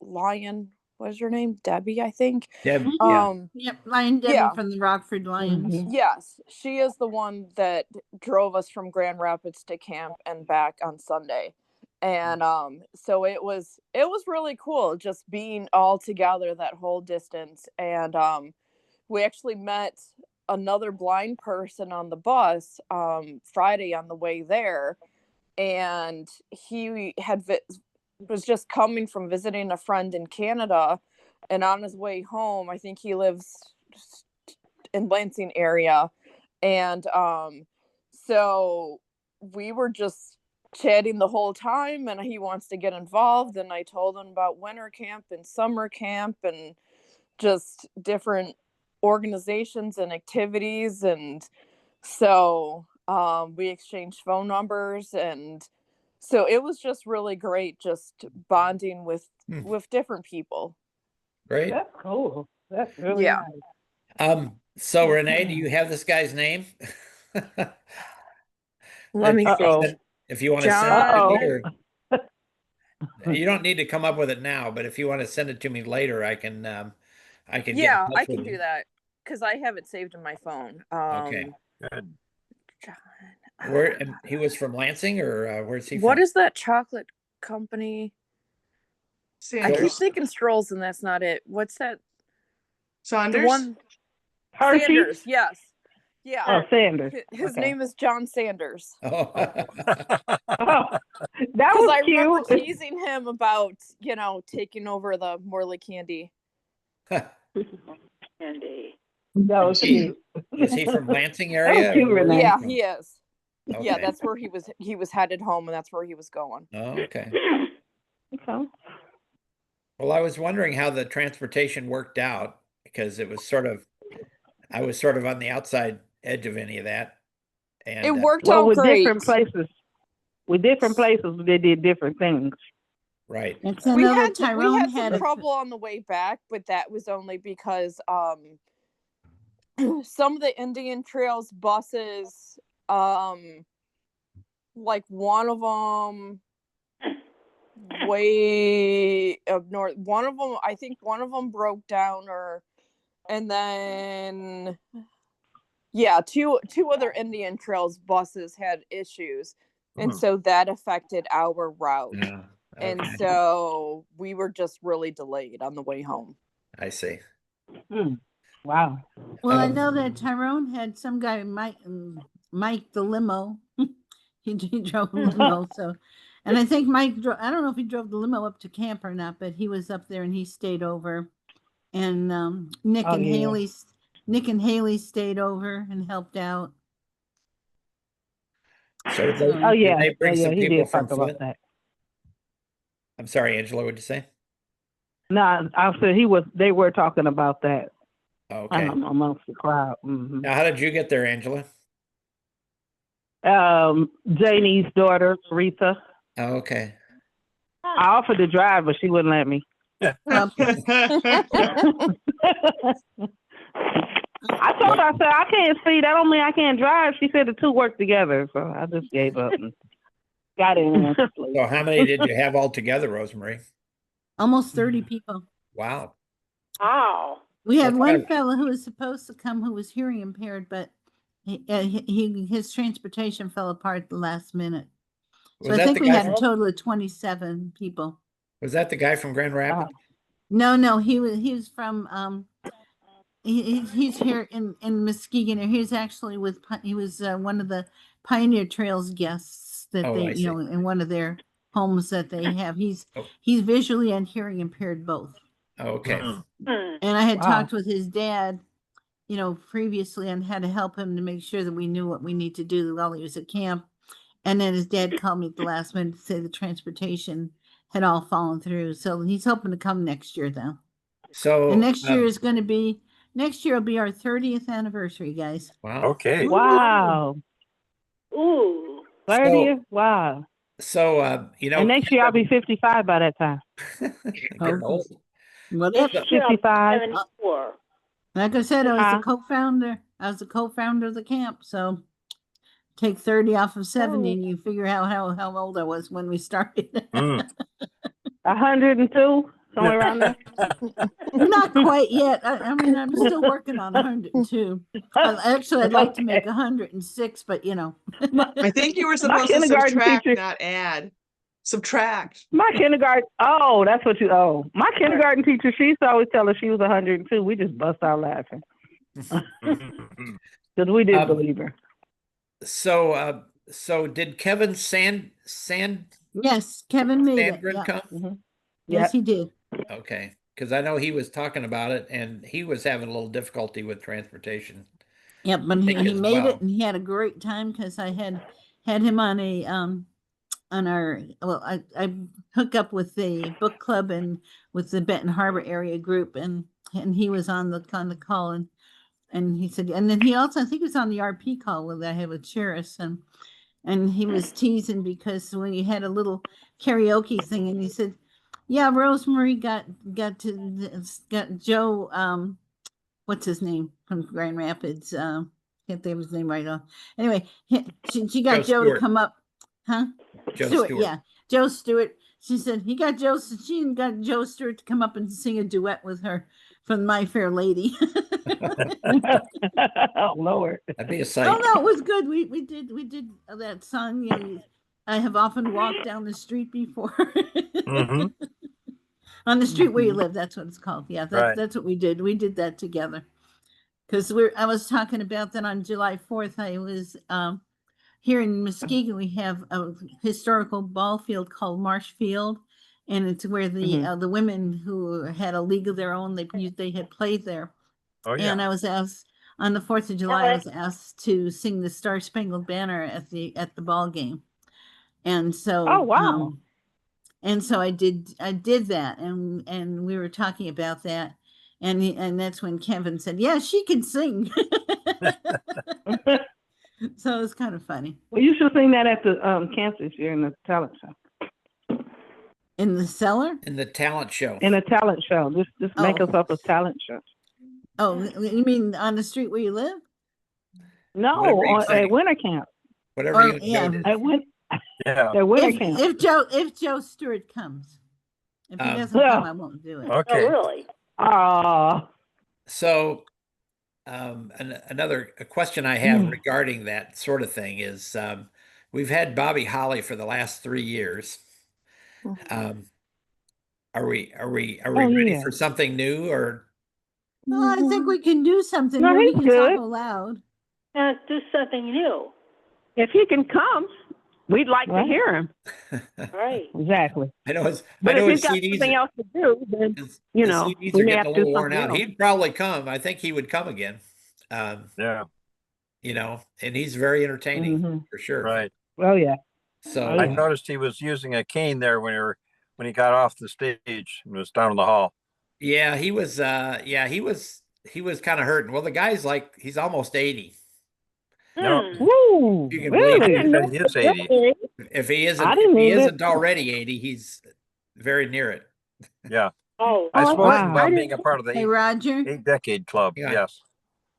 [SPEAKER 6] Lion, what is her name? Debbie, I think.
[SPEAKER 2] Deb, yeah.
[SPEAKER 5] Yep, Lion Debbie
[SPEAKER 6] Yeah.
[SPEAKER 5] from the Rockford Lions.
[SPEAKER 6] Yes, she is the one that drove us from Grand Rapids to camp and back on Sunday. And so it was really cool just being all together that whole distance. And we actually met another blind person on the bus Friday on the way there, and he was just coming from visiting a friend in Canada, and on his way home, I think he lives in Lansing area, and so we were just chatting the whole time, and he wants to get involved, and I told him about winter camp and summer camp and just different organizations and activities, and so we exchanged phone numbers, and so it was just really great just bonding with different people.
[SPEAKER 2] Great.
[SPEAKER 7] That's cool. That's really
[SPEAKER 6] Yeah.
[SPEAKER 7] nice.
[SPEAKER 2] So Renee, do you have this guy's name?
[SPEAKER 6] Let me see.
[SPEAKER 2] If you want to send it to me, or
[SPEAKER 7] Uh-oh.
[SPEAKER 2] you don't need to come up with it now, but if you want to send it to me later, I can get in
[SPEAKER 6] Yeah,
[SPEAKER 2] touch
[SPEAKER 6] I
[SPEAKER 2] with
[SPEAKER 6] can
[SPEAKER 2] you.
[SPEAKER 6] do that because I have it saved in my phone.
[SPEAKER 2] Okay.
[SPEAKER 3] Good.
[SPEAKER 6] John,
[SPEAKER 2] Where and he was from Lansing, or where's he
[SPEAKER 6] what
[SPEAKER 2] from?
[SPEAKER 6] is that chocolate company? I keep
[SPEAKER 1] Sanders.
[SPEAKER 6] thinking Strolls, and that's not it. What's that?
[SPEAKER 1] Saunders.
[SPEAKER 6] The one
[SPEAKER 7] Hershey?
[SPEAKER 6] Sanders. Yes. Yeah.
[SPEAKER 7] Oh, Sanders.
[SPEAKER 6] His
[SPEAKER 7] Okay.
[SPEAKER 6] name is John Sanders.
[SPEAKER 2] Oh.
[SPEAKER 7] Oh, that
[SPEAKER 6] Because
[SPEAKER 7] was
[SPEAKER 6] I remember
[SPEAKER 7] cute.
[SPEAKER 6] teasing him about, taking over the Morley Candy.
[SPEAKER 4] Candy.
[SPEAKER 7] That was cute.
[SPEAKER 2] Is he from Lansing
[SPEAKER 7] That was
[SPEAKER 2] area?
[SPEAKER 7] cute,
[SPEAKER 2] or where is
[SPEAKER 7] Renee.
[SPEAKER 6] Yeah,
[SPEAKER 2] from?
[SPEAKER 6] he is. Yeah,
[SPEAKER 2] Okay.
[SPEAKER 6] that's where he was headed home, and that's where he was going.
[SPEAKER 2] Oh, okay.
[SPEAKER 7] Okay.
[SPEAKER 2] Well, I was wondering how the transportation worked out because I was sort of on the outside edge of any of that. And
[SPEAKER 6] It worked
[SPEAKER 7] Well,
[SPEAKER 6] out
[SPEAKER 7] with
[SPEAKER 6] great.
[SPEAKER 7] different places, they did different things.
[SPEAKER 2] right.
[SPEAKER 5] It's
[SPEAKER 6] We
[SPEAKER 5] another
[SPEAKER 6] had
[SPEAKER 5] Tyrone
[SPEAKER 6] some
[SPEAKER 5] had a
[SPEAKER 6] trouble on the way back, but that was only because some of the Indian Trails buses, like one of them way up north, I think one of them broke down, and then two other Indian Trails buses had issues, and so that affected our route.
[SPEAKER 2] Yeah.
[SPEAKER 6] And
[SPEAKER 2] Okay.
[SPEAKER 6] so we were just really delayed on the way home.
[SPEAKER 2] I see.
[SPEAKER 7] Wow.
[SPEAKER 5] Well, I know that Tyrone had some guy, Mike the limo. he drove a limo, so, and I think Mike I don't know if he drove the limo up to camp or not, but he was up there and he stayed over, and Nick and Haley stayed over and helped out.
[SPEAKER 2] So
[SPEAKER 7] Oh yeah.
[SPEAKER 2] they bring some
[SPEAKER 7] he
[SPEAKER 2] people
[SPEAKER 7] did
[SPEAKER 2] from
[SPEAKER 7] talk about
[SPEAKER 2] Flint?
[SPEAKER 7] that.
[SPEAKER 2] I'm sorry, Angela, what'd you say?
[SPEAKER 7] No, I said they were talking about that
[SPEAKER 2] Okay.
[SPEAKER 7] amongst the crowd. Mm-hmm.
[SPEAKER 2] Now, how did you get there, Angela?
[SPEAKER 7] Janie's daughter, Rita.
[SPEAKER 2] Oh, okay.
[SPEAKER 7] I offered to drive, but she wouldn't let me. I told her, I said, I can't see. That don't mean I can't drive. She said the two work together, so I just gave up and got in.
[SPEAKER 2] So how many did you have all together, Rosemary?
[SPEAKER 5] Almost 30 people.
[SPEAKER 2] Wow.
[SPEAKER 4] Wow.
[SPEAKER 5] We had
[SPEAKER 2] That's
[SPEAKER 5] one
[SPEAKER 2] kind of-
[SPEAKER 5] fellow who was supposed to come who was hearing impaired, but his transportation fell apart at the last minute. So
[SPEAKER 2] Was
[SPEAKER 5] I
[SPEAKER 2] that
[SPEAKER 5] think
[SPEAKER 2] the
[SPEAKER 5] we
[SPEAKER 2] guy
[SPEAKER 5] had a
[SPEAKER 2] from-
[SPEAKER 5] total of 27 people.
[SPEAKER 2] Was that the guy from Grand Rapids?
[SPEAKER 5] No, he was from he's here in Muskegon. He's actually he was one of the Pioneer Trails guests that
[SPEAKER 2] Oh,
[SPEAKER 5] they
[SPEAKER 2] I see.
[SPEAKER 5] in one of their homes that they have. He's
[SPEAKER 2] Oh.
[SPEAKER 5] visually and hearing impaired both.
[SPEAKER 2] Okay.
[SPEAKER 5] And I had
[SPEAKER 7] Wow.
[SPEAKER 5] talked with his dad, previously, and had to help him to make sure that we knew what we need to do while he was at camp. And then his dad called me at the last minute to say the transportation had all fallen through. So he's hoping to come next year, though.
[SPEAKER 2] So
[SPEAKER 5] And next year will be our 30th anniversary, guys.
[SPEAKER 2] wow.
[SPEAKER 3] Okay.
[SPEAKER 7] Wow.
[SPEAKER 8] Ooh.
[SPEAKER 7] 30th? Wow.
[SPEAKER 2] So
[SPEAKER 7] And next year I'll be 55 by that time.
[SPEAKER 2] getting old.
[SPEAKER 5] Well,
[SPEAKER 8] Next
[SPEAKER 5] that's,
[SPEAKER 8] year, I'll be
[SPEAKER 7] 55.
[SPEAKER 8] 74.
[SPEAKER 5] like I said, I was
[SPEAKER 7] Huh?
[SPEAKER 5] the co-founder. I was the co-founder of the camp. So take 30 off of 70 and you figure out how old I was when we started.
[SPEAKER 3] Mm.
[SPEAKER 7] 102, somewhere around there.
[SPEAKER 5] Not quite yet. I mean, I'm still working on 102. Actually, I'd like to make 106, but
[SPEAKER 1] I think you were
[SPEAKER 7] My
[SPEAKER 1] supposed to
[SPEAKER 7] kindergarten
[SPEAKER 1] subtract,
[SPEAKER 7] teacher-
[SPEAKER 1] not add. Subtract.
[SPEAKER 7] My kindergarten, that's what my kindergarten teacher, she used to always tell us she was 102. We just bust out laughing. Because we did believe her.
[SPEAKER 2] So did Kevin
[SPEAKER 5] yes, Kevin made it.
[SPEAKER 2] Sandgren
[SPEAKER 5] Yeah.
[SPEAKER 2] come?
[SPEAKER 7] Mm-hmm.
[SPEAKER 5] Yes, he did.
[SPEAKER 2] Okay, because I know he was talking about it, and he was having a little difficulty with transportation.
[SPEAKER 5] Yep, but
[SPEAKER 2] think
[SPEAKER 5] he
[SPEAKER 2] as
[SPEAKER 5] made
[SPEAKER 2] well.
[SPEAKER 5] it, and he had a great time because I had him on a on our I hook up with the book club and with the Benton Harbor area group, and he was on the call, and he said, and then he also, I think he was on the RP call with I have with Cheris, and he was teasing because when he had a little karaoke thing, and he said, yeah, Rosemary got Joe, what's his name from Grand Rapids? Can't think of his name right now. Anyway, she got Joe to
[SPEAKER 2] Stewart.
[SPEAKER 5] come up, huh?
[SPEAKER 2] Joe Stewart.
[SPEAKER 5] Yeah, Joe Stewart. She said she got Joe Stewart to come up and sing a duet with her from My Fair Lady.
[SPEAKER 7] Oh, Lord.
[SPEAKER 2] That'd be a sight.
[SPEAKER 5] Oh no, it was good. We did that song. I have often walked down the street before.
[SPEAKER 3] Mhm.
[SPEAKER 5] On the street where you live, that's what it's called. Yeah,
[SPEAKER 3] Right.
[SPEAKER 5] that's what we did. We did that together. Because I was talking about that on July 4th. I was here in Muskegon. We have a historical ball field called Marsh Field, and it's where the women who had a league of their own, they had played there.
[SPEAKER 3] Oh, yeah.
[SPEAKER 5] And I was asked on the 4th of July, I was asked to sing the Star Spangled Banner at the ball game. And so,
[SPEAKER 7] Oh, wow.
[SPEAKER 5] and so I did that, and we were talking about that, and that's when Kevin said, yeah, she can sing. So it was kind of funny.
[SPEAKER 7] Well, you should sing that at the camp this year in the talent show.
[SPEAKER 5] In the cellar?
[SPEAKER 2] In the talent show.
[SPEAKER 7] In a talent show. Just make us up a talent show.
[SPEAKER 5] Oh, you mean on the street where you live?
[SPEAKER 7] No,
[SPEAKER 2] Whatever you say.
[SPEAKER 7] at winter camp.
[SPEAKER 2] Whatever
[SPEAKER 5] Or-
[SPEAKER 2] you
[SPEAKER 5] yeah.
[SPEAKER 2] enjoyed.
[SPEAKER 3] Yeah.
[SPEAKER 7] At winter camp.
[SPEAKER 5] If Joe Stewart comes. If he doesn't
[SPEAKER 7] well-
[SPEAKER 5] come, I won't do it.
[SPEAKER 3] Okay.
[SPEAKER 8] really?
[SPEAKER 2] So another question I have regarding that sort of thing is we've had Bobby Holly for the last 3 years. Are we ready
[SPEAKER 7] yeah.
[SPEAKER 2] for something new, or
[SPEAKER 5] Well, I think we can do something.
[SPEAKER 7] No,
[SPEAKER 5] where we
[SPEAKER 7] he's
[SPEAKER 5] can
[SPEAKER 7] good.
[SPEAKER 5] talk aloud.
[SPEAKER 8] Do something new.
[SPEAKER 7] If he can come, we'd like to hear him.
[SPEAKER 8] Right.
[SPEAKER 7] Exactly.
[SPEAKER 2] I know his
[SPEAKER 7] But if he's got
[SPEAKER 2] CDs
[SPEAKER 7] something else to do, then
[SPEAKER 2] his
[SPEAKER 7] CDs
[SPEAKER 2] are
[SPEAKER 7] we may
[SPEAKER 2] getting
[SPEAKER 7] have
[SPEAKER 2] a
[SPEAKER 7] to do
[SPEAKER 2] little worn
[SPEAKER 7] something
[SPEAKER 2] out.
[SPEAKER 7] else.
[SPEAKER 2] He'd probably come. I think he would come again.
[SPEAKER 3] Yeah.
[SPEAKER 2] And he's very entertaining for sure.
[SPEAKER 3] Right.
[SPEAKER 7] Oh yeah.
[SPEAKER 2] So
[SPEAKER 3] I noticed he was using a cane there when he got off the stage and was down in the hall.
[SPEAKER 2] yeah, he was kind of hurting. Well, the guy's he's almost 80.
[SPEAKER 3] No.
[SPEAKER 7] Woo!
[SPEAKER 2] You can
[SPEAKER 7] Really?
[SPEAKER 2] believe
[SPEAKER 3] He is 80.
[SPEAKER 2] If he
[SPEAKER 7] I
[SPEAKER 2] isn't,
[SPEAKER 7] didn't
[SPEAKER 2] if he
[SPEAKER 7] believe it.
[SPEAKER 2] isn't already 80, he's very near it.
[SPEAKER 3] Yeah.
[SPEAKER 8] Oh,
[SPEAKER 3] I spoke
[SPEAKER 7] wow.
[SPEAKER 3] about being a part of the
[SPEAKER 5] Hey, Roger,
[SPEAKER 3] 8-decade club.
[SPEAKER 2] Yeah.
[SPEAKER 3] Yes.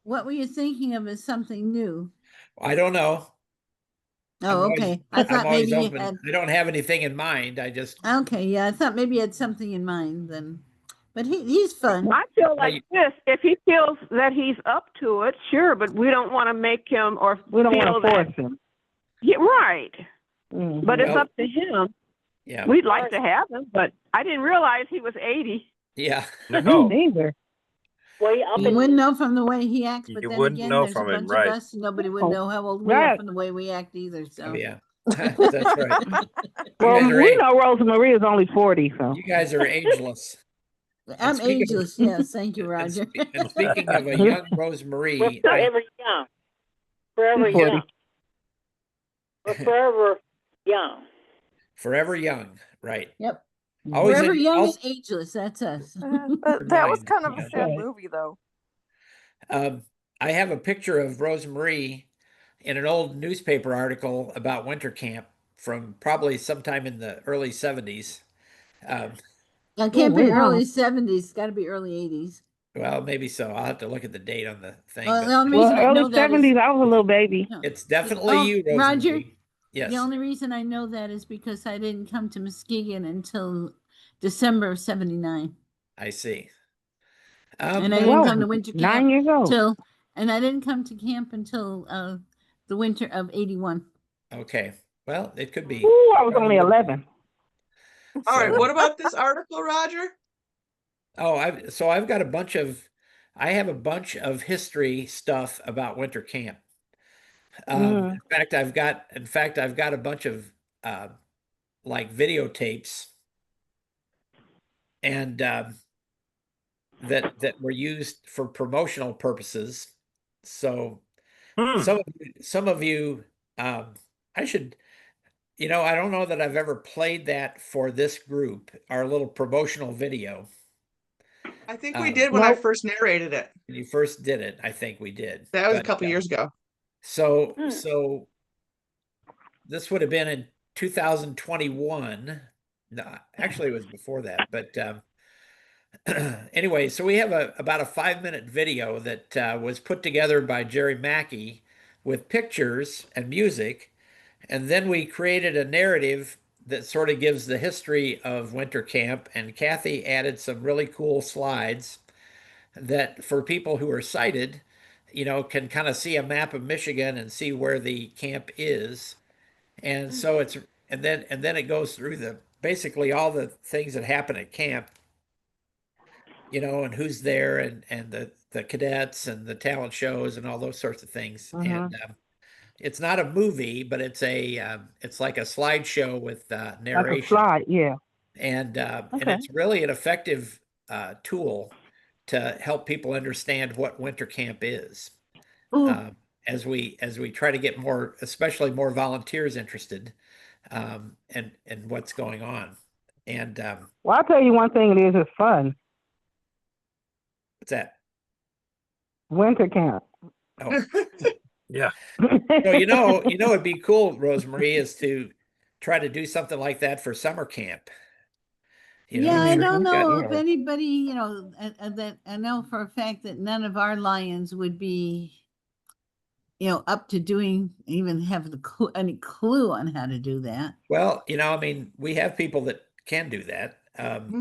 [SPEAKER 5] what were you thinking of as something new?
[SPEAKER 2] I don't know. I'm
[SPEAKER 5] Oh,
[SPEAKER 2] always-
[SPEAKER 5] okay. I
[SPEAKER 2] I'm
[SPEAKER 5] thought
[SPEAKER 2] always
[SPEAKER 5] maybe you
[SPEAKER 2] open.
[SPEAKER 5] had.
[SPEAKER 2] I don't have anything in mind. I just
[SPEAKER 5] Okay, yeah, I thought maybe you had something in mind then. But he's fun.
[SPEAKER 7] I feel
[SPEAKER 2] Well,
[SPEAKER 7] like this. If he feels that he's up to it, sure, but we don't want to make him or we don't want to force him. Yeah, right.
[SPEAKER 5] Mm-hmm.
[SPEAKER 7] But it's
[SPEAKER 2] Well-
[SPEAKER 7] up to him.
[SPEAKER 2] yeah.
[SPEAKER 7] We'd like to have him, but I didn't realize he was 80.
[SPEAKER 2] Yeah.
[SPEAKER 3] No.
[SPEAKER 7] neither.
[SPEAKER 8] way up
[SPEAKER 5] You
[SPEAKER 8] in
[SPEAKER 5] wouldn't know from the way he acts, but
[SPEAKER 3] You
[SPEAKER 5] then
[SPEAKER 3] wouldn't
[SPEAKER 5] again,
[SPEAKER 3] know
[SPEAKER 5] there's a
[SPEAKER 3] from him,
[SPEAKER 5] bunch
[SPEAKER 3] right.
[SPEAKER 5] of us, and nobody would know how old we
[SPEAKER 7] Right.
[SPEAKER 5] are from the way we act either. So
[SPEAKER 2] Oh, yeah. That's right.
[SPEAKER 7] Well,
[SPEAKER 2] guys are
[SPEAKER 7] we
[SPEAKER 2] age-
[SPEAKER 7] know Rosemary is only 40, so.
[SPEAKER 2] You guys are ageless.
[SPEAKER 5] I'm
[SPEAKER 2] speaking of-
[SPEAKER 5] ageless. Yes, thank you,
[SPEAKER 2] And,
[SPEAKER 5] Roger.
[SPEAKER 2] and speaking of a young Rosemary,
[SPEAKER 4] Forever young. Forever
[SPEAKER 7] She's 40.
[SPEAKER 4] young. We're forever young.
[SPEAKER 2] forever young, right?
[SPEAKER 5] Yep.
[SPEAKER 2] Always
[SPEAKER 5] Forever
[SPEAKER 2] in-
[SPEAKER 5] young
[SPEAKER 2] also-
[SPEAKER 5] and ageless. That's us.
[SPEAKER 6] That was
[SPEAKER 2] Mind,
[SPEAKER 6] kind of
[SPEAKER 2] yeah.
[SPEAKER 6] a sad
[SPEAKER 7] Okay.
[SPEAKER 6] movie, though.
[SPEAKER 2] I have a picture of Rosemary in an old newspaper article about winter camp from probably sometime in the early 70s.
[SPEAKER 5] It can't be
[SPEAKER 7] wow.
[SPEAKER 5] early 70s. It's got to be early 80s.
[SPEAKER 2] Well, maybe so. I'll have to look at the date on the thing.
[SPEAKER 5] Well,
[SPEAKER 2] but
[SPEAKER 5] the only
[SPEAKER 7] Well,
[SPEAKER 5] reason I know
[SPEAKER 7] early
[SPEAKER 5] that is
[SPEAKER 7] 70s, I was a little baby.
[SPEAKER 5] no.
[SPEAKER 2] it's definitely
[SPEAKER 5] Oh,
[SPEAKER 2] you,
[SPEAKER 5] Roger,
[SPEAKER 2] Rosemary. Yes.
[SPEAKER 5] the only reason I know that is because I didn't come to Muskegon until December of 79.
[SPEAKER 2] I see.
[SPEAKER 5] And I
[SPEAKER 2] Well,
[SPEAKER 5] didn't
[SPEAKER 7] Whoa,
[SPEAKER 5] come to winter
[SPEAKER 7] 9
[SPEAKER 5] camp
[SPEAKER 7] years old.
[SPEAKER 5] and I didn't come to camp until the winter of 81.
[SPEAKER 2] okay. Well, it could be.
[SPEAKER 7] Ooh, I was only
[SPEAKER 2] probably-
[SPEAKER 7] 11.
[SPEAKER 1] All right,
[SPEAKER 2] So-
[SPEAKER 1] what about this article, Roger?
[SPEAKER 2] Oh, I've got I have a bunch of history stuff about winter camp.
[SPEAKER 7] Mhm.
[SPEAKER 2] In fact, I've got a bunch of like videotapes and that were used for promotional purposes. So some of you, I should, I don't know that I've ever played that for this group, our little promotional video.
[SPEAKER 1] I think we did when I
[SPEAKER 7] Nope.
[SPEAKER 1] first narrated it.
[SPEAKER 2] When you first did it, I think we did.
[SPEAKER 1] That was a
[SPEAKER 2] But,
[SPEAKER 1] couple years ago.
[SPEAKER 2] So this would have been in 2021. No, actually it was before that, but anyway, so we have about a 5-minute video that was put together by Jerry Mackey with pictures and music, and then we created a narrative that sort of gives the history of winter camp, and Kathy added some really cool slides that for people who are sighted, can kind of see a map of Michigan and see where the camp is. And so and then it goes through basically all the things that happen at camp, and who's there and the cadets and the talent shows and all those sorts of things. And it's not a movie, but it's like a slideshow with
[SPEAKER 7] Like a
[SPEAKER 2] narration.
[SPEAKER 7] slide, yeah.
[SPEAKER 2] And
[SPEAKER 7] Okay.
[SPEAKER 2] it's really an effective tool to help people understand what winter camp is. As we try to get especially more volunteers interested in what's going on. And
[SPEAKER 7] Well, I'll tell you one thing, it's fun.
[SPEAKER 2] what's that?
[SPEAKER 7] Winter camp.
[SPEAKER 2] Oh,
[SPEAKER 3] Yeah.
[SPEAKER 2] so it'd be cool, Rosemary, is to try to do something like that for summer camp.
[SPEAKER 5] Yeah, I don't
[SPEAKER 2] we've got-
[SPEAKER 5] know if anybody, that I know for a fact that none of our lions would be, up to even have any clue on how to do that.
[SPEAKER 2] Well, we have people that can do that.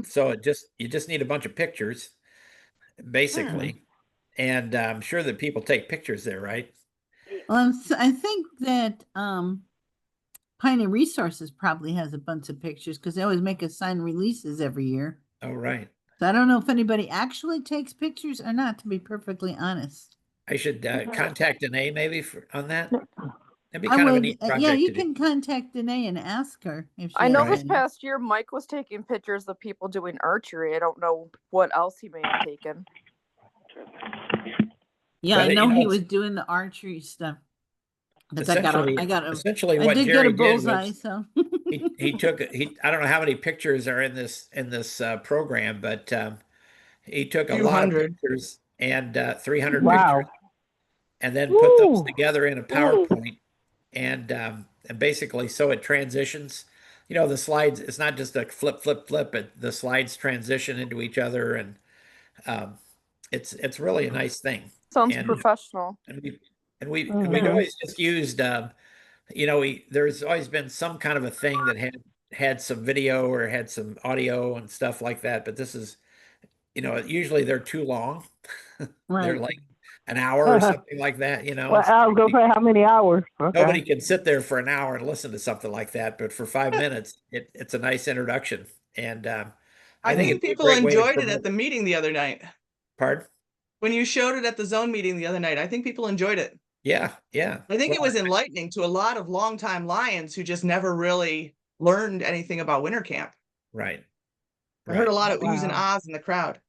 [SPEAKER 2] So you just need a bunch of pictures, basically. And I'm sure that people take pictures there, right?
[SPEAKER 5] Well, I think that Pioneer Resources probably has a bunch of pictures because they always make us sign releases every year.
[SPEAKER 2] Oh, right.
[SPEAKER 5] So I don't know if anybody actually takes pictures or not, to be perfectly honest.
[SPEAKER 2] I should contact Danae maybe on that. That'd be
[SPEAKER 5] I
[SPEAKER 2] kind of a
[SPEAKER 5] would,
[SPEAKER 2] neat project
[SPEAKER 5] yeah, you
[SPEAKER 2] to do.
[SPEAKER 5] can contact Danae and ask her if she
[SPEAKER 6] I know
[SPEAKER 5] has
[SPEAKER 6] this
[SPEAKER 5] any.
[SPEAKER 6] past year Mike was taking pictures of people doing archery. I don't know what else he may have taken.
[SPEAKER 5] Yeah,
[SPEAKER 2] But,
[SPEAKER 5] I know he
[SPEAKER 2] it's-
[SPEAKER 5] was doing the archery stuff. But I
[SPEAKER 2] Essentially
[SPEAKER 5] I
[SPEAKER 2] what
[SPEAKER 5] did
[SPEAKER 2] Jerry
[SPEAKER 5] get a bullseye,
[SPEAKER 2] did was
[SPEAKER 5] so.
[SPEAKER 2] I don't know how many pictures are in this program, but he took a
[SPEAKER 1] Few
[SPEAKER 2] lot of
[SPEAKER 1] hundred.
[SPEAKER 2] pictures and 300
[SPEAKER 7] Wow.
[SPEAKER 2] pictures, and then put those
[SPEAKER 7] Woo.
[SPEAKER 2] together in a PowerPoint, and basically so it transitions. The slides. It's not just a flip. The slides transition into each other, and it's really a nice thing.
[SPEAKER 6] Sounds
[SPEAKER 2] And-
[SPEAKER 6] professional.
[SPEAKER 2] And we've
[SPEAKER 7] Mhm.
[SPEAKER 2] always just used, there's always been some kind of a thing that had some video or had some audio and stuff like that. But this is, usually they're too long. They're
[SPEAKER 5] Right.
[SPEAKER 2] like an hour or something like that.
[SPEAKER 7] Well, I was going to say how many hours. Okay.
[SPEAKER 2] Nobody can sit there for an hour and listen to something like that. But for 5 minutes, it's a nice introduction. And
[SPEAKER 1] I
[SPEAKER 2] think
[SPEAKER 1] think
[SPEAKER 2] it'd be a
[SPEAKER 1] people
[SPEAKER 2] great way to
[SPEAKER 1] enjoyed it
[SPEAKER 2] promote-
[SPEAKER 1] at the meeting the other night.
[SPEAKER 2] Pardon?
[SPEAKER 1] When you showed it at the zone meeting the other night, I think people enjoyed it.
[SPEAKER 2] Yeah, yeah.
[SPEAKER 1] I think it
[SPEAKER 2] Well,
[SPEAKER 1] was enlightening to a lot of longtime Lions who just never really learned anything about winter camp.
[SPEAKER 2] right,
[SPEAKER 1] I heard a
[SPEAKER 2] right.
[SPEAKER 1] lot of oohs and
[SPEAKER 7] Wow.
[SPEAKER 1] ahs in the crowd.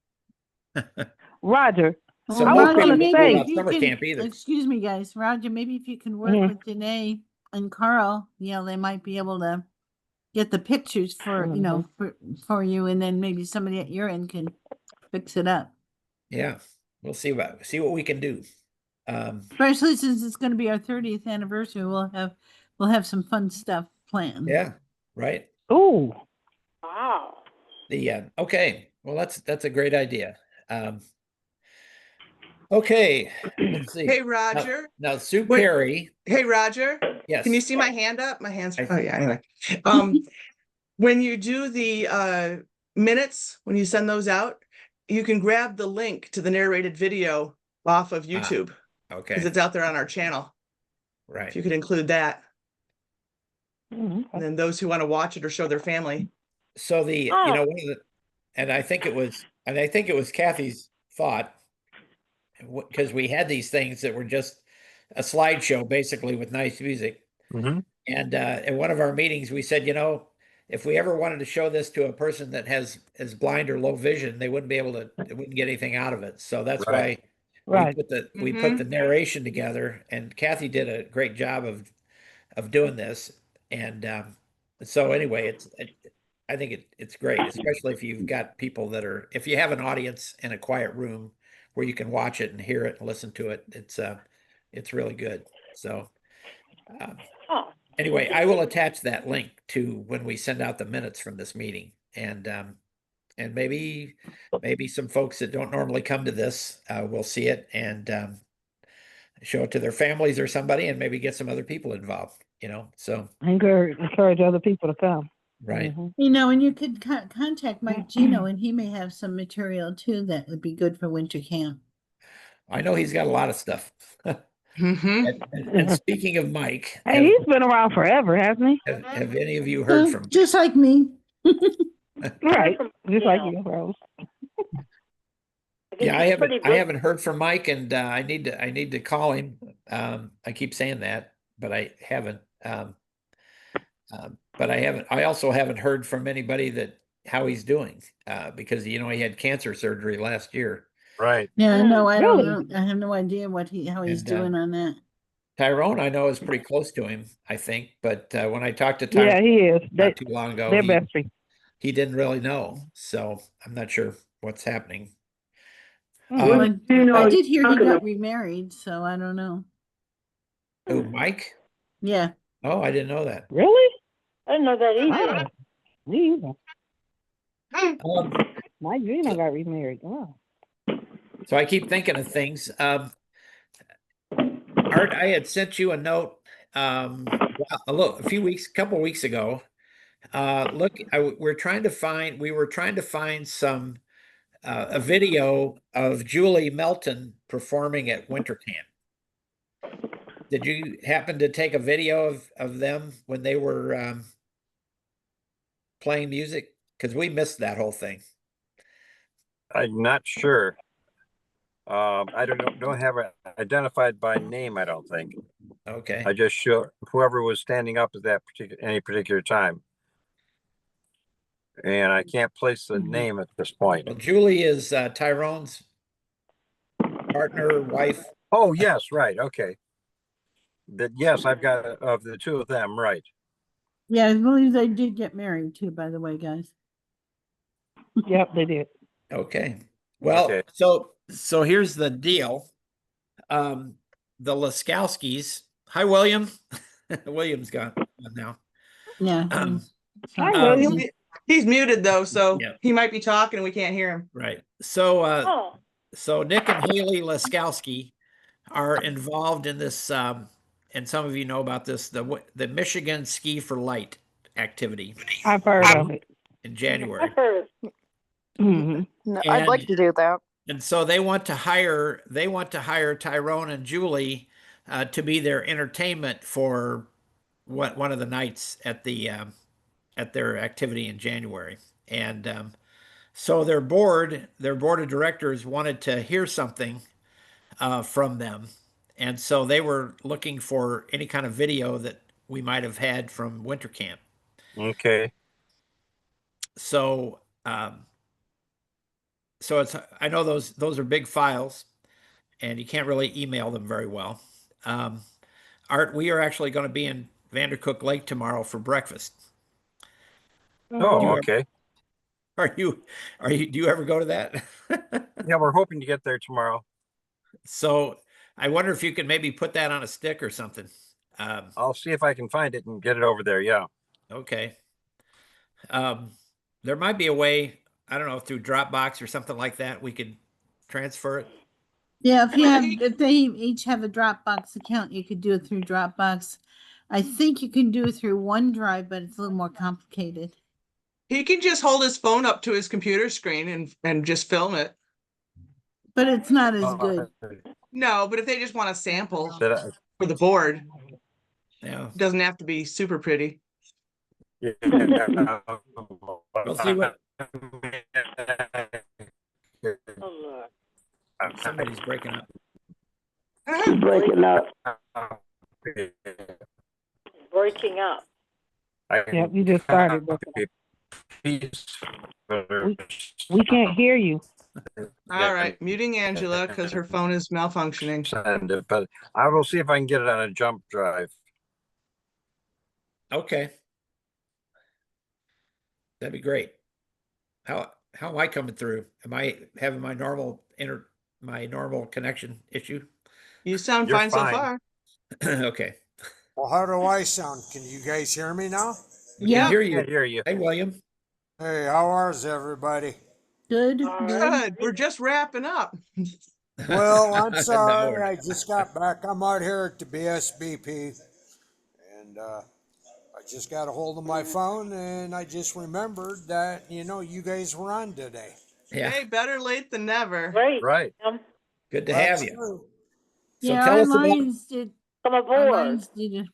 [SPEAKER 7] Roger,
[SPEAKER 2] So
[SPEAKER 7] I
[SPEAKER 5] Well,
[SPEAKER 7] was
[SPEAKER 2] most
[SPEAKER 5] Roger,
[SPEAKER 2] people
[SPEAKER 7] gonna
[SPEAKER 2] don't know
[SPEAKER 5] maybe
[SPEAKER 7] say,
[SPEAKER 5] if
[SPEAKER 2] about
[SPEAKER 5] you
[SPEAKER 2] summer
[SPEAKER 5] can,
[SPEAKER 2] camp either.
[SPEAKER 5] excuse me, guys, Roger, maybe if you can work
[SPEAKER 7] Mhm.
[SPEAKER 5] with Janae and Carl, they might be able to get the pictures for, for you, and then maybe somebody at your end can fix it up.
[SPEAKER 2] Yeah, we'll see what we can do.
[SPEAKER 5] Especially since it's going to be our 30th anniversary, we'll have some fun stuff planned.
[SPEAKER 2] Yeah, right.
[SPEAKER 7] ooh,
[SPEAKER 4] Wow.
[SPEAKER 2] Okay, well that's a great idea. Okay, let's see.
[SPEAKER 1] Hey, Roger.
[SPEAKER 2] Now Sue
[SPEAKER 1] What-
[SPEAKER 2] Perry,
[SPEAKER 1] Hey, Roger.
[SPEAKER 2] yes.
[SPEAKER 1] Can you see my hand up? My hand's,
[SPEAKER 2] I-
[SPEAKER 1] oh yeah, anyway. When you do the minutes, when you send those out, you can grab the link to the narrated video off of YouTube because
[SPEAKER 2] Okay,
[SPEAKER 1] it's out there on our channel. If
[SPEAKER 2] right.
[SPEAKER 1] you could include that,
[SPEAKER 7] Mhm.
[SPEAKER 1] and then those who want to watch it or show their family.
[SPEAKER 2] So
[SPEAKER 4] Oh.
[SPEAKER 2] one of the, and I think it was Kathy's thought, because we had these things that were just a slideshow basically with nice music.
[SPEAKER 3] Mm-hmm.
[SPEAKER 2] And at one of our meetings, we said, if we ever wanted to show this to a person that is blind or low vision, they wouldn't get anything out of it. So that's
[SPEAKER 3] Right.
[SPEAKER 2] why
[SPEAKER 7] Right.
[SPEAKER 2] we put the narration together, and Kathy did a great job of doing this. And so anyway, I think it's great, especially if you've got people if you have an audience in a quiet room where you can watch it and hear it and listen to it. It's really good. So
[SPEAKER 4] Oh.
[SPEAKER 2] anyway, I will attach that link to when we send out the minutes from this meeting, and maybe some folks that don't normally come to this will see it and show it to their families or somebody, and maybe get some other people involved. So
[SPEAKER 7] Encourage other people to come.
[SPEAKER 2] right.
[SPEAKER 7] Mhm.
[SPEAKER 5] And you could contact Mike Gino, and he may have some material too that would be good for winter camp.
[SPEAKER 2] I know he's got a lot of stuff.
[SPEAKER 1] Mm-hmm.
[SPEAKER 2] And speaking of Mike,
[SPEAKER 7] Hey, he's been around forever, hasn't he?
[SPEAKER 2] have any of you heard from?
[SPEAKER 5] Just like me.
[SPEAKER 7] Right, just like
[SPEAKER 4] Yeah.
[SPEAKER 7] you, Rose.
[SPEAKER 2] Yeah, I
[SPEAKER 4] He's pretty
[SPEAKER 2] haven't heard from Mike, and I need to call him. I keep saying that, but I haven't. I also haven't heard from anybody how he's doing, because he had cancer surgery last year.
[SPEAKER 3] Right.
[SPEAKER 5] Yeah, no, I
[SPEAKER 7] Really?
[SPEAKER 5] don't know. I have no idea how he's
[SPEAKER 2] And,
[SPEAKER 5] doing on that.
[SPEAKER 2] Tyrone, I know, is pretty close to him, I think, but when I talked to
[SPEAKER 7] Yeah,
[SPEAKER 2] Tyrone
[SPEAKER 7] he is.
[SPEAKER 2] not too long ago,
[SPEAKER 7] They're best friends.
[SPEAKER 2] he didn't really know, so I'm not sure what's happening.
[SPEAKER 5] Well,
[SPEAKER 7] Mhm.
[SPEAKER 5] I did hear he got remarried, so I don't know.
[SPEAKER 2] Oh, Mike?
[SPEAKER 5] Yeah.
[SPEAKER 2] Oh, I didn't know that.
[SPEAKER 7] Really?
[SPEAKER 4] I didn't know that either.
[SPEAKER 7] Oh, me either.
[SPEAKER 2] Um,
[SPEAKER 7] Mike Gino got remarried. Wow.
[SPEAKER 2] So I keep thinking of things. Art, I had sent you a note a couple of weeks ago. Look, we were trying to find some a video of Julie Melton performing at winter camp. Did you happen to take a video of them when they were playing music? Because we missed that whole thing.
[SPEAKER 3] I'm not sure. I don't have it identified by name, I don't think.
[SPEAKER 2] Okay.
[SPEAKER 3] I just show whoever was standing up at any particular time. And I can't place the name at this point.
[SPEAKER 2] Well, Julie is Tyrone's partner, wife.
[SPEAKER 3] Oh, yes, right. Okay. Yes, I've got of the two of them, right.
[SPEAKER 5] Yeah, I believe they did get married too, by the way, guys.
[SPEAKER 7] Yep, they did.
[SPEAKER 2] Okay. Well,
[SPEAKER 3] Okay.
[SPEAKER 2] so here's the deal. The Laskowskis. Hi, William. William's gone now.
[SPEAKER 5] Yeah.
[SPEAKER 7] Hi, William.
[SPEAKER 1] He's muted though, so
[SPEAKER 2] Yeah.
[SPEAKER 1] he might be talking and we can't hear him.
[SPEAKER 2] Right. So
[SPEAKER 4] Oh.
[SPEAKER 2] so Nick and Haley Laskowski are involved in this, and some of you know about this, the Michigan Ski for Light activity
[SPEAKER 7] I've heard of it.
[SPEAKER 2] in January.
[SPEAKER 4] I've heard.
[SPEAKER 7] Mhm.
[SPEAKER 6] No, I'd like
[SPEAKER 2] And-
[SPEAKER 6] to do that.
[SPEAKER 2] And so they want to hire Tyrone and Julie to be their entertainment for one of the nights at their activity in January. And so their board of directors wanted to hear something from them, And so they were looking for any kind of video that we might have had from winter camp.
[SPEAKER 3] Okay.
[SPEAKER 2] So, so it's, I know those are big files and you can't really email them very well. Art, we are actually going to be in Vandercook Lake tomorrow for breakfast.
[SPEAKER 3] Oh, okay.
[SPEAKER 2] Do you ever go to that?
[SPEAKER 3] Yeah, we're hoping to get there tomorrow.
[SPEAKER 2] So I wonder if you could maybe put that on a stick or something.
[SPEAKER 3] I'll see if I can find it and get it over there. Yeah.
[SPEAKER 2] Okay. There might be a way, I don't know, through Dropbox or something like that, we could transfer it.
[SPEAKER 5] Yeah, if they each have a Dropbox account, you could do it through Dropbox. I think you can do it through OneDrive, but it's a little more complicated.
[SPEAKER 1] He can just hold his phone up to his computer screen and just film it.
[SPEAKER 5] But it's not as good.
[SPEAKER 1] No, but if they just want a sample
[SPEAKER 3] Did I-
[SPEAKER 1] for the board,
[SPEAKER 2] Yeah.
[SPEAKER 1] it doesn't have to be super pretty.
[SPEAKER 3] yeah.
[SPEAKER 2] We'll see what
[SPEAKER 4] Oh,
[SPEAKER 2] somebody's breaking up.
[SPEAKER 4] breaking up. Breaking up.
[SPEAKER 7] Yeah, you just started. We can't hear you.
[SPEAKER 1] All right, muting Angela because her phone is malfunctioning.
[SPEAKER 3] Send it, but I will see if I can get it on a jump drive.
[SPEAKER 2] Okay. That'd be great. How am I coming through? Am I having my normal connection issue?
[SPEAKER 1] You sound
[SPEAKER 3] You're
[SPEAKER 1] fine so
[SPEAKER 3] fine.
[SPEAKER 1] far.
[SPEAKER 2] Okay.
[SPEAKER 9] Well, how do I sound? Can you guys hear me now?
[SPEAKER 2] We can hear
[SPEAKER 3] I
[SPEAKER 2] you.
[SPEAKER 3] can't hear you.
[SPEAKER 2] Hey, William.
[SPEAKER 9] Hey, how is everybody?
[SPEAKER 5] Good.
[SPEAKER 1] Good. We're just wrapping up.
[SPEAKER 9] Well, I'm
[SPEAKER 2] No,
[SPEAKER 9] sorry.
[SPEAKER 2] we're
[SPEAKER 9] I just got back. I'm out here at the BSBP, and I just got a hold of my phone, and I just remembered that you guys were on today.
[SPEAKER 2] Yeah.
[SPEAKER 1] Hey, better late than never.
[SPEAKER 4] Great.
[SPEAKER 3] Right.
[SPEAKER 2] Good to have
[SPEAKER 9] That's
[SPEAKER 2] you.
[SPEAKER 9] true.
[SPEAKER 2] So
[SPEAKER 5] Yeah,
[SPEAKER 2] tell
[SPEAKER 5] our
[SPEAKER 2] us about.
[SPEAKER 5] lines did.
[SPEAKER 4] Come
[SPEAKER 5] Our
[SPEAKER 4] aboard.
[SPEAKER 5] lines did.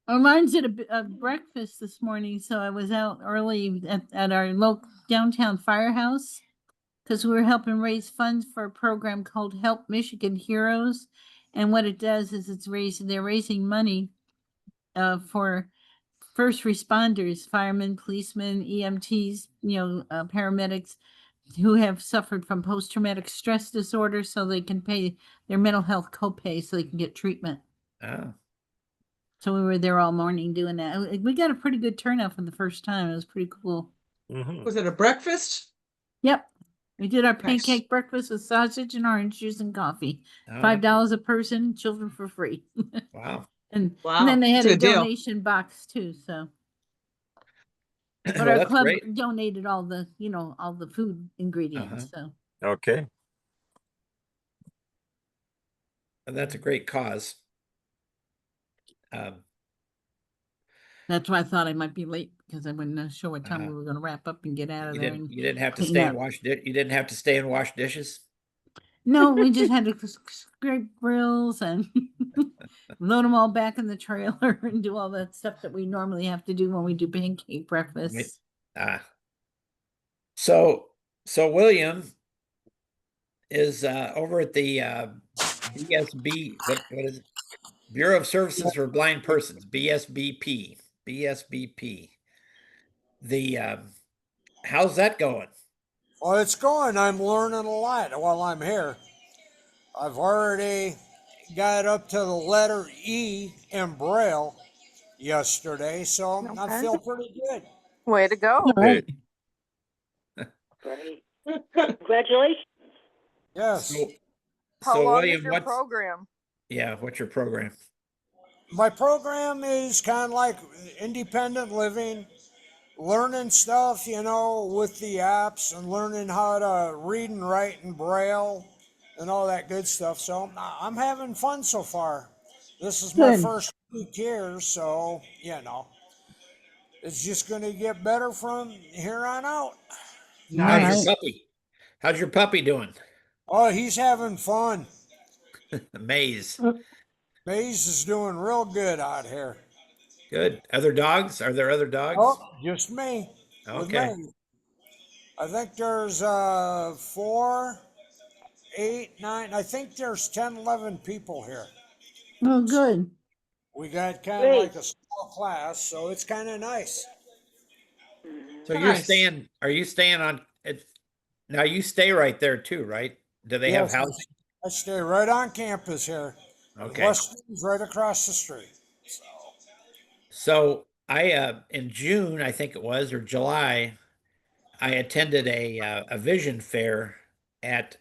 [SPEAKER 5] Our lines did a breakfast this morning, so I was out early at our local downtown firehouse because we were helping raise funds for a program called Help Michigan Heroes, and what it does is they're raising money for first responders, firemen, policemen, EMTs, paramedics who have suffered from post-traumatic stress disorder, so they can pay their mental health copay so they can get treatment.
[SPEAKER 2] Oh,
[SPEAKER 5] So we were there all morning doing that. We got a pretty good turnout for the first time. It was pretty cool.
[SPEAKER 3] Mhm.
[SPEAKER 1] Was it a breakfast?
[SPEAKER 5] Yep. We did our
[SPEAKER 1] Nice.
[SPEAKER 5] pancake breakfast with sausage and orange juice and coffee.
[SPEAKER 2] oh,
[SPEAKER 5] $5 a person, children for free.
[SPEAKER 2] wow.
[SPEAKER 5] And
[SPEAKER 1] Wow,
[SPEAKER 5] then they had
[SPEAKER 1] that's a
[SPEAKER 5] a
[SPEAKER 1] good deal.
[SPEAKER 5] donation box too. So, but
[SPEAKER 2] Well,
[SPEAKER 5] our
[SPEAKER 2] that's
[SPEAKER 5] club
[SPEAKER 2] great.
[SPEAKER 5] donated all the food ingredients. So
[SPEAKER 3] Okay.
[SPEAKER 2] And that's a great cause.
[SPEAKER 5] that's why I thought I might be late because I wasn't sure what time
[SPEAKER 2] Uh-huh.
[SPEAKER 5] we were going to wrap up and get out of there. And
[SPEAKER 2] You didn't have to
[SPEAKER 5] clean
[SPEAKER 2] stay
[SPEAKER 5] up.
[SPEAKER 2] and wash. You didn't have to stay and wash dishes.
[SPEAKER 5] No, we just had to scrape grills and load them all back in the trailer and do all that stuff that we normally have to do when we do pancake breakfast.
[SPEAKER 2] Right. Ah. So William is over at the BSB. What is it? Bureau of Services for Blind Persons, BSBP. BSBP. How's that going?
[SPEAKER 9] Well, it's going. I'm learning a lot while I'm here. I've already got up to the letter E in Braille yesterday, so I
[SPEAKER 6] Okay.
[SPEAKER 9] feel pretty good.
[SPEAKER 6] Way to go.
[SPEAKER 5] All right.
[SPEAKER 4] Great. Congratulations.
[SPEAKER 9] Yes.
[SPEAKER 2] So,
[SPEAKER 6] How
[SPEAKER 2] so
[SPEAKER 6] long
[SPEAKER 2] William,
[SPEAKER 6] is your program?
[SPEAKER 2] what's your program?
[SPEAKER 9] My program is kind of like independent living, learning stuff, with the apps and learning how to read and write in Braille and all that good stuff. So I'm having fun so far. This is my
[SPEAKER 5] Good.
[SPEAKER 9] first week here, so, it's just going to get better from here on out.
[SPEAKER 2] How's
[SPEAKER 1] Nice.
[SPEAKER 2] your puppy? How's your puppy doing?
[SPEAKER 9] Oh, he's having fun.
[SPEAKER 2] Maze.
[SPEAKER 9] Maze is doing real good out here.
[SPEAKER 2] Good. Other dogs? Are there other dogs?
[SPEAKER 9] Oh, just me. With
[SPEAKER 2] Okay.
[SPEAKER 9] Maze. I think there's 4 8, 9, I think there's 10, 11 people here.
[SPEAKER 5] Oh, good.
[SPEAKER 9] We got kind of
[SPEAKER 4] Great.
[SPEAKER 9] like a small class, so it's kind of nice.
[SPEAKER 2] So
[SPEAKER 1] Nice.
[SPEAKER 2] are you staying on it? Now you stay right there too, right? Do they have
[SPEAKER 9] Yes,
[SPEAKER 2] housing?
[SPEAKER 9] I stay right on campus here.
[SPEAKER 2] Okay.
[SPEAKER 9] Weston's right across the street.
[SPEAKER 2] So I, in June, I think it was, or July, I attended a vision fair at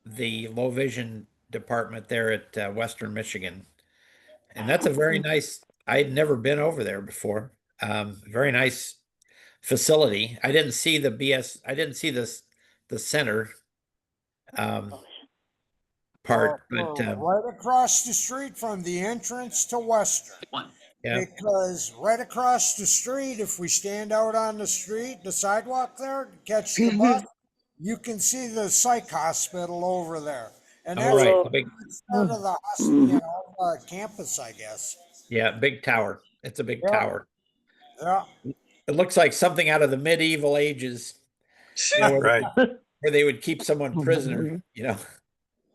[SPEAKER 2] the low vision department there at Western Michigan. And that's a very nice, I'd never been over there before. Very nice facility. I didn't see the I didn't see the center part, but
[SPEAKER 9] Right across the street from the entrance to Western.
[SPEAKER 2] yeah.
[SPEAKER 9] Because right across the street, if we stand out on the street, the sidewalk there, to catch the bus, you can see the psych hospital over there. And
[SPEAKER 2] All
[SPEAKER 9] that's
[SPEAKER 2] right, the big,
[SPEAKER 9] part of the campus, I guess.
[SPEAKER 2] yeah, big tower. It's a big
[SPEAKER 9] Yeah.
[SPEAKER 2] tower.
[SPEAKER 9] Yeah.
[SPEAKER 2] It looks like something out of the medieval ages,
[SPEAKER 3] Right.
[SPEAKER 2] where they would keep someone prisoner,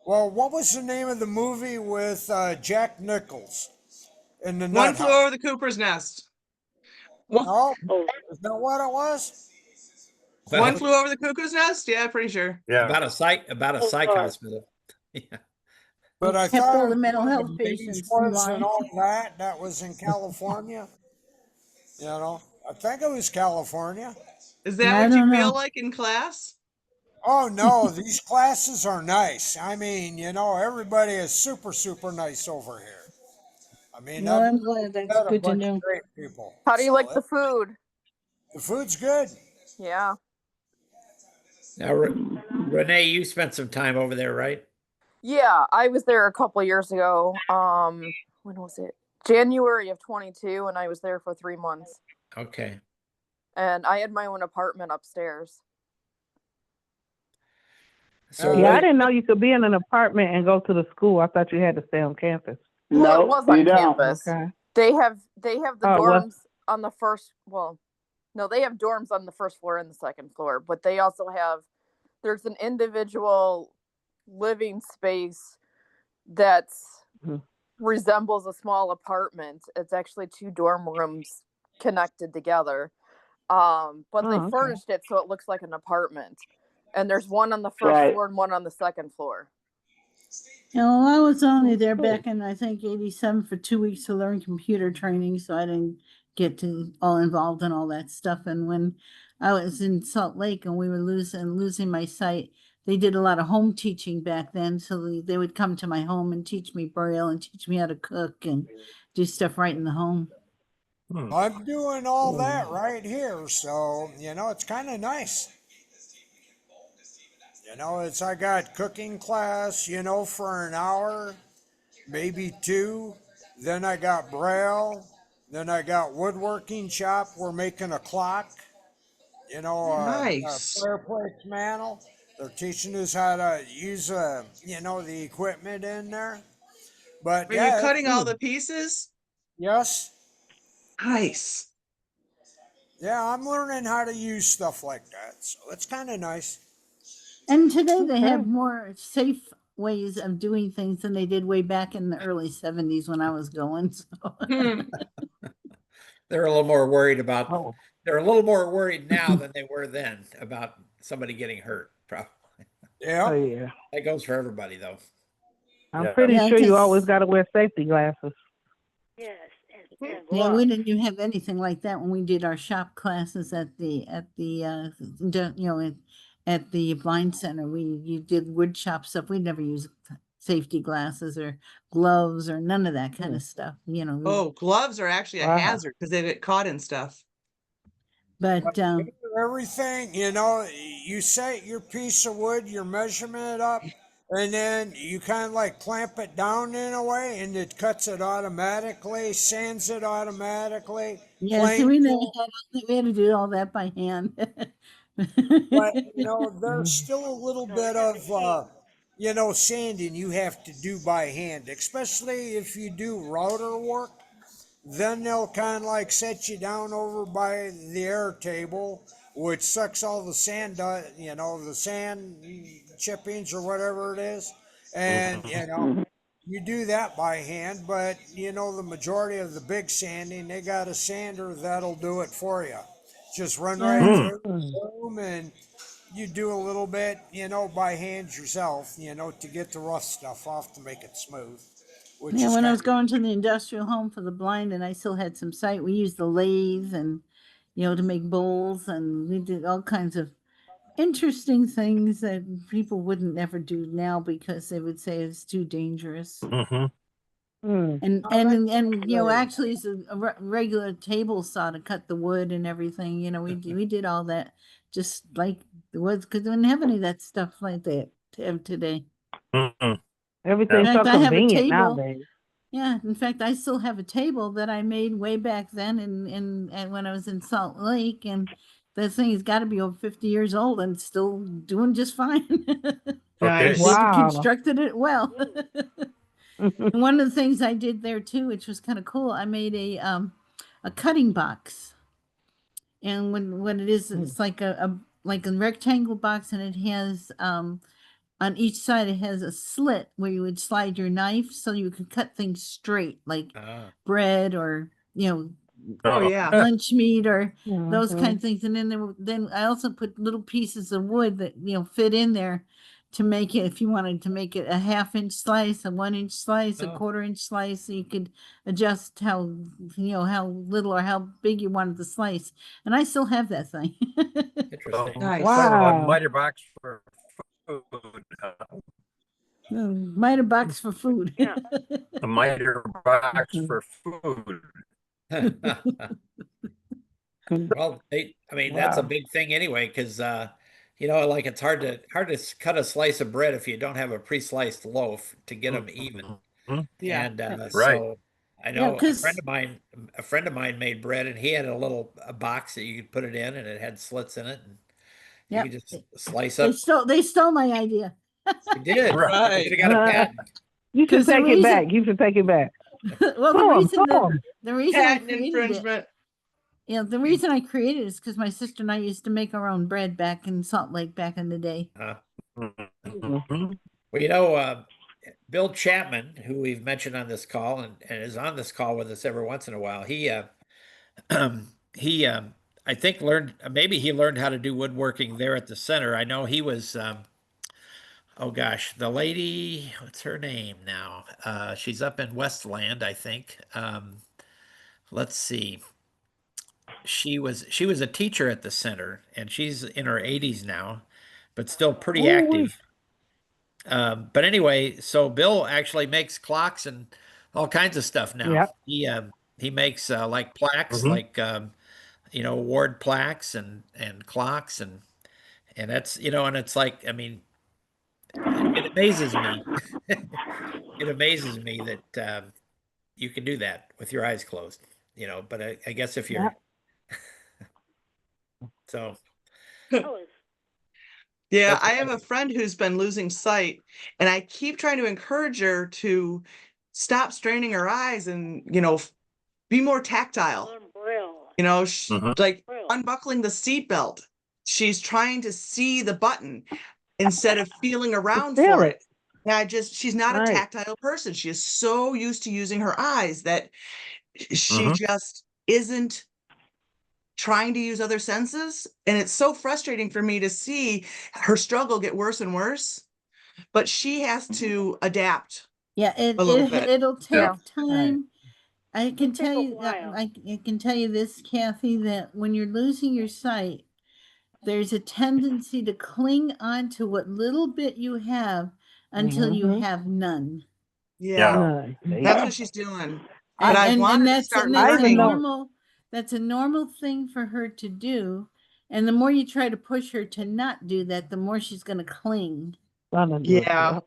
[SPEAKER 9] Well, what was the name of the movie with Jack Nichols in the
[SPEAKER 1] One
[SPEAKER 9] nut
[SPEAKER 1] flew
[SPEAKER 9] house?
[SPEAKER 1] over the Cooper's nest. One,
[SPEAKER 9] No,
[SPEAKER 4] Oh,
[SPEAKER 9] is that what it was?
[SPEAKER 1] one
[SPEAKER 2] Well,
[SPEAKER 1] flew over the cuckoo's nest. Yeah, pretty sure.
[SPEAKER 3] Yeah.
[SPEAKER 2] about a psych
[SPEAKER 4] Lord.
[SPEAKER 2] hospital. Yeah.
[SPEAKER 9] But I
[SPEAKER 5] Kept
[SPEAKER 9] thought
[SPEAKER 5] all
[SPEAKER 9] it
[SPEAKER 5] the mental
[SPEAKER 9] was
[SPEAKER 5] health
[SPEAKER 9] the
[SPEAKER 5] patients in
[SPEAKER 9] was
[SPEAKER 5] line.
[SPEAKER 9] and all that. That was in California. I think it was California.
[SPEAKER 1] Is that
[SPEAKER 5] I
[SPEAKER 1] what you
[SPEAKER 5] don't
[SPEAKER 1] feel
[SPEAKER 5] know.
[SPEAKER 1] like in class?
[SPEAKER 9] Oh no, these classes are nice. I mean, everybody is super, super nice over here. I mean,
[SPEAKER 5] Well,
[SPEAKER 9] I've
[SPEAKER 5] I'm glad. That's
[SPEAKER 9] met a
[SPEAKER 5] good to
[SPEAKER 9] bunch
[SPEAKER 5] know.
[SPEAKER 9] of great people.
[SPEAKER 6] How do you
[SPEAKER 9] So
[SPEAKER 6] like the food?
[SPEAKER 9] the food's good.
[SPEAKER 6] Yeah.
[SPEAKER 2] Now, Renee, you spent some time over there, right?
[SPEAKER 6] Yeah, I was there a couple years ago. When was it? January of 22, and I was there for 3 months.
[SPEAKER 2] Okay.
[SPEAKER 6] And I had my own apartment upstairs.
[SPEAKER 2] So
[SPEAKER 7] Yeah, I
[SPEAKER 2] what,
[SPEAKER 7] didn't know you could be in an apartment and go to the school. I thought you had to stay on campus.
[SPEAKER 6] Well, it was on campus.
[SPEAKER 7] Okay.
[SPEAKER 6] They have the
[SPEAKER 7] Oh, well-
[SPEAKER 6] dorms on the first. Well, no, they have dorms on the first floor and the second floor, but they also have. There's an individual living space that's
[SPEAKER 7] Mhm.
[SPEAKER 6] resembles a small apartment. It's actually 2 dorm rooms connected together. But
[SPEAKER 7] Oh,
[SPEAKER 6] they
[SPEAKER 7] okay.
[SPEAKER 6] furnished it so it looks like an apartment. And there's one on the first floor and one on the second floor.
[SPEAKER 5] Well, I was only there back in, I think, 87 for 2 weeks to learn computer training, so I didn't get to all involved in all that stuff. And when I was in Salt Lake and we were losing my sight, they did a lot of home teaching back then. So they would come to my home and teach me Braille and teach me how to cook and do stuff right in the home.
[SPEAKER 9] I'm doing all that right here, so it's kind of nice. I got cooking class, for an hour, maybe 2. Then I got Braille. Then I got woodworking shop. We're making a clock. A
[SPEAKER 1] Nice.
[SPEAKER 9] fireplace mantle. They're teaching us how to use, the equipment in there. But
[SPEAKER 1] Are
[SPEAKER 9] yeah,
[SPEAKER 1] you cutting
[SPEAKER 9] it's-
[SPEAKER 1] all the pieces?
[SPEAKER 9] yes,
[SPEAKER 1] Nice.
[SPEAKER 9] yeah, I'm learning how to use stuff like that, so it's kind of nice.
[SPEAKER 5] And today they have
[SPEAKER 7] Okay.
[SPEAKER 5] more safe ways of doing things than they did way back in the early 70s when I was going. So.
[SPEAKER 1] Hmm.
[SPEAKER 2] they're a little more worried about,
[SPEAKER 7] Oh.
[SPEAKER 2] they're a little more worried now than they were then about somebody getting hurt, probably.
[SPEAKER 7] Oh,
[SPEAKER 9] Yeah,
[SPEAKER 7] yeah.
[SPEAKER 2] That goes for everybody, though.
[SPEAKER 7] I'm
[SPEAKER 3] Yeah.
[SPEAKER 7] pretty
[SPEAKER 5] Yeah,
[SPEAKER 7] sure you
[SPEAKER 5] 'cause-
[SPEAKER 7] always got to wear safety glasses.
[SPEAKER 4] yes. And
[SPEAKER 5] Yeah, we
[SPEAKER 4] gloves.
[SPEAKER 5] didn't have anything like that when we did our shop classes at the at the blind center. You did wood shop stuff. We never used safety glasses or gloves or none of that kind of stuff.
[SPEAKER 1] Oh, gloves are actually a
[SPEAKER 7] Wow.
[SPEAKER 1] hazard because they get caught in stuff.
[SPEAKER 5] But
[SPEAKER 9] everything, you set your piece of wood, your measurement up, and then you kind of like clamp it down in a way, and it cuts it automatically, sands it automatically.
[SPEAKER 5] yeah,
[SPEAKER 9] planes
[SPEAKER 5] so we
[SPEAKER 9] it.
[SPEAKER 5] had to do all that by hand.
[SPEAKER 9] But there's still a little bit of sanding you have to do by hand, especially if you do router work. Then they'll kind of like set you down over by the air table which sucks all the sand, the sand chippings or whatever it is. And, you do that by hand, but the majority of the big sanding, they got a sander that'll do it for you. Just run right
[SPEAKER 5] Yeah.
[SPEAKER 9] through, boom, and you do a little bit, by hand yourself, to get the rough stuff off to make it smooth. Which
[SPEAKER 5] Yeah,
[SPEAKER 9] is
[SPEAKER 5] when I
[SPEAKER 9] kind
[SPEAKER 5] was going to the industrial home for the blind and I still had some sight, we used the lathe and, to make bowls, and we did all kinds of interesting things that people wouldn't ever do now because they would say it's too dangerous. And actually it's a regular table saw to cut the wood and everything. We did all that just like the woods, because we didn't have any of that stuff like that to have today.
[SPEAKER 7] Everything's
[SPEAKER 5] In
[SPEAKER 7] so
[SPEAKER 5] fact, I have a
[SPEAKER 7] convenient
[SPEAKER 5] table.
[SPEAKER 7] nowadays.
[SPEAKER 5] Yeah, in fact, I still have a table that I made way back then, and when I was in Salt Lake, and that thing has got to be over 50 years old and still doing just fine.
[SPEAKER 1] Nice.
[SPEAKER 5] They
[SPEAKER 7] Wow.
[SPEAKER 5] constructed it well. And one of the things I did there too, which was kind of cool, I made a cutting box, and when it is, it's like a rectangle box, and it has on each side it has a slit where you would slide your knife so you could cut things straight, like bread or
[SPEAKER 1] Oh yeah.
[SPEAKER 5] lunch meat or those
[SPEAKER 7] Mhm.
[SPEAKER 5] kind of things. And then I also put little pieces of wood that fit in there to make it, if you wanted to make it a 1/2 inch slice, a 1 inch slice, a 1/4 inch slice, so you could adjust how how little or how big you wanted the slice. And I still have that thing.
[SPEAKER 2] Interesting.
[SPEAKER 1] Nice.
[SPEAKER 7] Wow.
[SPEAKER 3] A miter box for food.
[SPEAKER 5] Miter box for food.
[SPEAKER 4] Yeah.
[SPEAKER 3] A miter box for food.
[SPEAKER 2] Well, that's a
[SPEAKER 7] Wow.
[SPEAKER 2] big thing anyway, because like it's hard to cut a slice of bread if you don't have a pre-sliced loaf to get them even.
[SPEAKER 1] Yeah.
[SPEAKER 2] And
[SPEAKER 3] Right.
[SPEAKER 2] so I
[SPEAKER 5] Yeah,
[SPEAKER 2] know
[SPEAKER 5] because
[SPEAKER 2] a friend of mine made bread, and he had a box that you could put it in, and it had slits in it, and you could just slice up.
[SPEAKER 5] they stole my idea.
[SPEAKER 2] You did.
[SPEAKER 3] Right.
[SPEAKER 2] You should have got a patent.
[SPEAKER 7] You should
[SPEAKER 5] 'Cause the
[SPEAKER 7] take it
[SPEAKER 5] reason-
[SPEAKER 7] back. You should take it back.
[SPEAKER 5] Well,
[SPEAKER 7] Sue 'em, sue 'em.
[SPEAKER 5] the reason I
[SPEAKER 1] Patent
[SPEAKER 5] created it,
[SPEAKER 1] infringement.
[SPEAKER 5] the reason I created it is because my sister and I used to make our own bread back in Salt Lake back in the day.
[SPEAKER 3] Mhm.
[SPEAKER 2] Well, Bill Chapman, who we've mentioned on this call and is on this call with us every once in a while, he I think maybe he learned how to do woodworking there at the center. I know he was oh gosh, the lady, what's her name now? She's up in Westland, I think. Let's see. She was a teacher at the center, and she's in her 80s now, but still pretty active. But anyway, so Bill actually makes clocks and all kinds of stuff now.
[SPEAKER 7] Yep.
[SPEAKER 2] He makes like plaques, like award plaques and clocks, and that's and it's like, it amazes me. It amazes me that you can do that with your eyes closed. But I guess if you're so.
[SPEAKER 4] Oh, it's
[SPEAKER 1] Yeah,
[SPEAKER 2] That's
[SPEAKER 1] I have a friend who's been losing sight, and I keep trying to encourage her to stop straining her eyes and, be more tactile.
[SPEAKER 4] unreal.
[SPEAKER 1] Like
[SPEAKER 4] Real.
[SPEAKER 1] unbuckling the seatbelt. She's trying to see the button instead of feeling around
[SPEAKER 7] feel
[SPEAKER 1] for
[SPEAKER 7] it.
[SPEAKER 1] it. She's not a
[SPEAKER 7] Right.
[SPEAKER 1] tactile person. She is so used to using her eyes that she
[SPEAKER 3] Mhm.
[SPEAKER 1] just isn't trying to use other senses. And it's so frustrating for me to see her struggle get worse and worse. But she has to adapt
[SPEAKER 5] Yeah,
[SPEAKER 1] a little bit.
[SPEAKER 5] it'll take
[SPEAKER 3] Yeah.
[SPEAKER 5] time. I can
[SPEAKER 4] It'll
[SPEAKER 5] tell
[SPEAKER 4] take a
[SPEAKER 5] you,
[SPEAKER 4] while.
[SPEAKER 5] I can tell you this, Kathy, that when you're losing your sight, there's a tendency to cling on to what little bit you have until you
[SPEAKER 7] Mhm.
[SPEAKER 5] have none.
[SPEAKER 1] Yeah,
[SPEAKER 7] Nice.
[SPEAKER 1] that's what she's doing. But I
[SPEAKER 5] And
[SPEAKER 1] want her to start
[SPEAKER 7] I
[SPEAKER 5] that's a
[SPEAKER 7] even know.
[SPEAKER 1] learning.
[SPEAKER 5] that's a normal thing for her to do. And the more you try to push her to not do that, the more she's going to cling.
[SPEAKER 1] Yeah.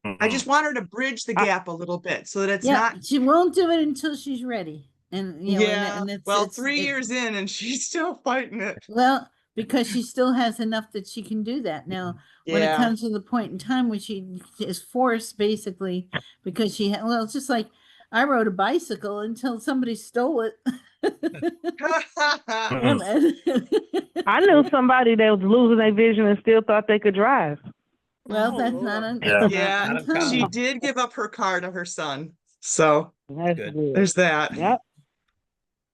[SPEAKER 1] I
[SPEAKER 3] Mhm.
[SPEAKER 1] just want her to bridge the gap a little bit so that it's
[SPEAKER 5] Yeah,
[SPEAKER 1] not.
[SPEAKER 5] she won't do it until she's ready. And
[SPEAKER 1] Yeah.
[SPEAKER 5] and it's
[SPEAKER 1] Well, 3 years in and she's still fighting it.
[SPEAKER 5] well, because she still has enough that she can do that. Now, when it
[SPEAKER 1] Yeah.
[SPEAKER 5] comes to the point in time when she is forced, basically, because well, it's just like I rode a bicycle until somebody stole it. Well,
[SPEAKER 7] I knew somebody that was losing their vision and still thought they could drive.
[SPEAKER 5] well,
[SPEAKER 4] Oh,
[SPEAKER 5] that's
[SPEAKER 4] Lord.
[SPEAKER 5] not un-
[SPEAKER 3] Yeah.
[SPEAKER 5] not
[SPEAKER 1] Yeah,
[SPEAKER 2] Not
[SPEAKER 5] uncommon.
[SPEAKER 1] she
[SPEAKER 2] uncommon.
[SPEAKER 1] did give up her car to her son. So
[SPEAKER 7] That's
[SPEAKER 2] Good.
[SPEAKER 7] good.
[SPEAKER 1] there's that.
[SPEAKER 7] Yep.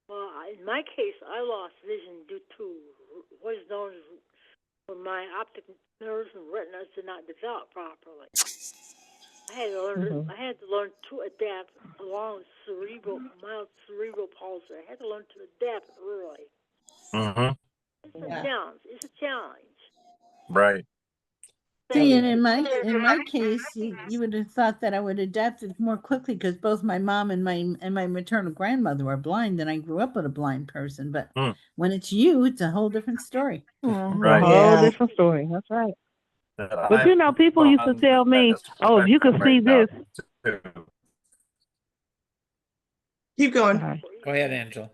[SPEAKER 4] Well, in my case, I lost vision due to what is known as when my optic nerves and retinas did not develop properly. I had to learn.
[SPEAKER 7] Mhm.
[SPEAKER 4] I had to learn to adapt along with mild cerebral palsy. I had to learn to adapt early.
[SPEAKER 3] Mm-hmm.
[SPEAKER 4] It's a
[SPEAKER 1] Yeah.
[SPEAKER 4] challenge. It's a challenge.
[SPEAKER 3] Right.
[SPEAKER 5] See, and in my case, you would have thought that I would adapt it more quickly because both my mom and my maternal grandmother were blind, and I grew up with a blind person. But
[SPEAKER 3] Hmm.
[SPEAKER 5] when it's you, it's a whole different story.
[SPEAKER 7] It's
[SPEAKER 3] Right.
[SPEAKER 7] a whole
[SPEAKER 1] Yeah.
[SPEAKER 7] different story. That's right. But
[SPEAKER 3] I'm
[SPEAKER 7] you know, people used to
[SPEAKER 3] on
[SPEAKER 7] tell me,
[SPEAKER 3] the
[SPEAKER 7] "Oh, if you could
[SPEAKER 3] spectrum
[SPEAKER 7] see
[SPEAKER 3] right now,
[SPEAKER 7] this."
[SPEAKER 3] too.
[SPEAKER 1] Keep going.
[SPEAKER 7] Sorry.
[SPEAKER 2] Go ahead, Angela.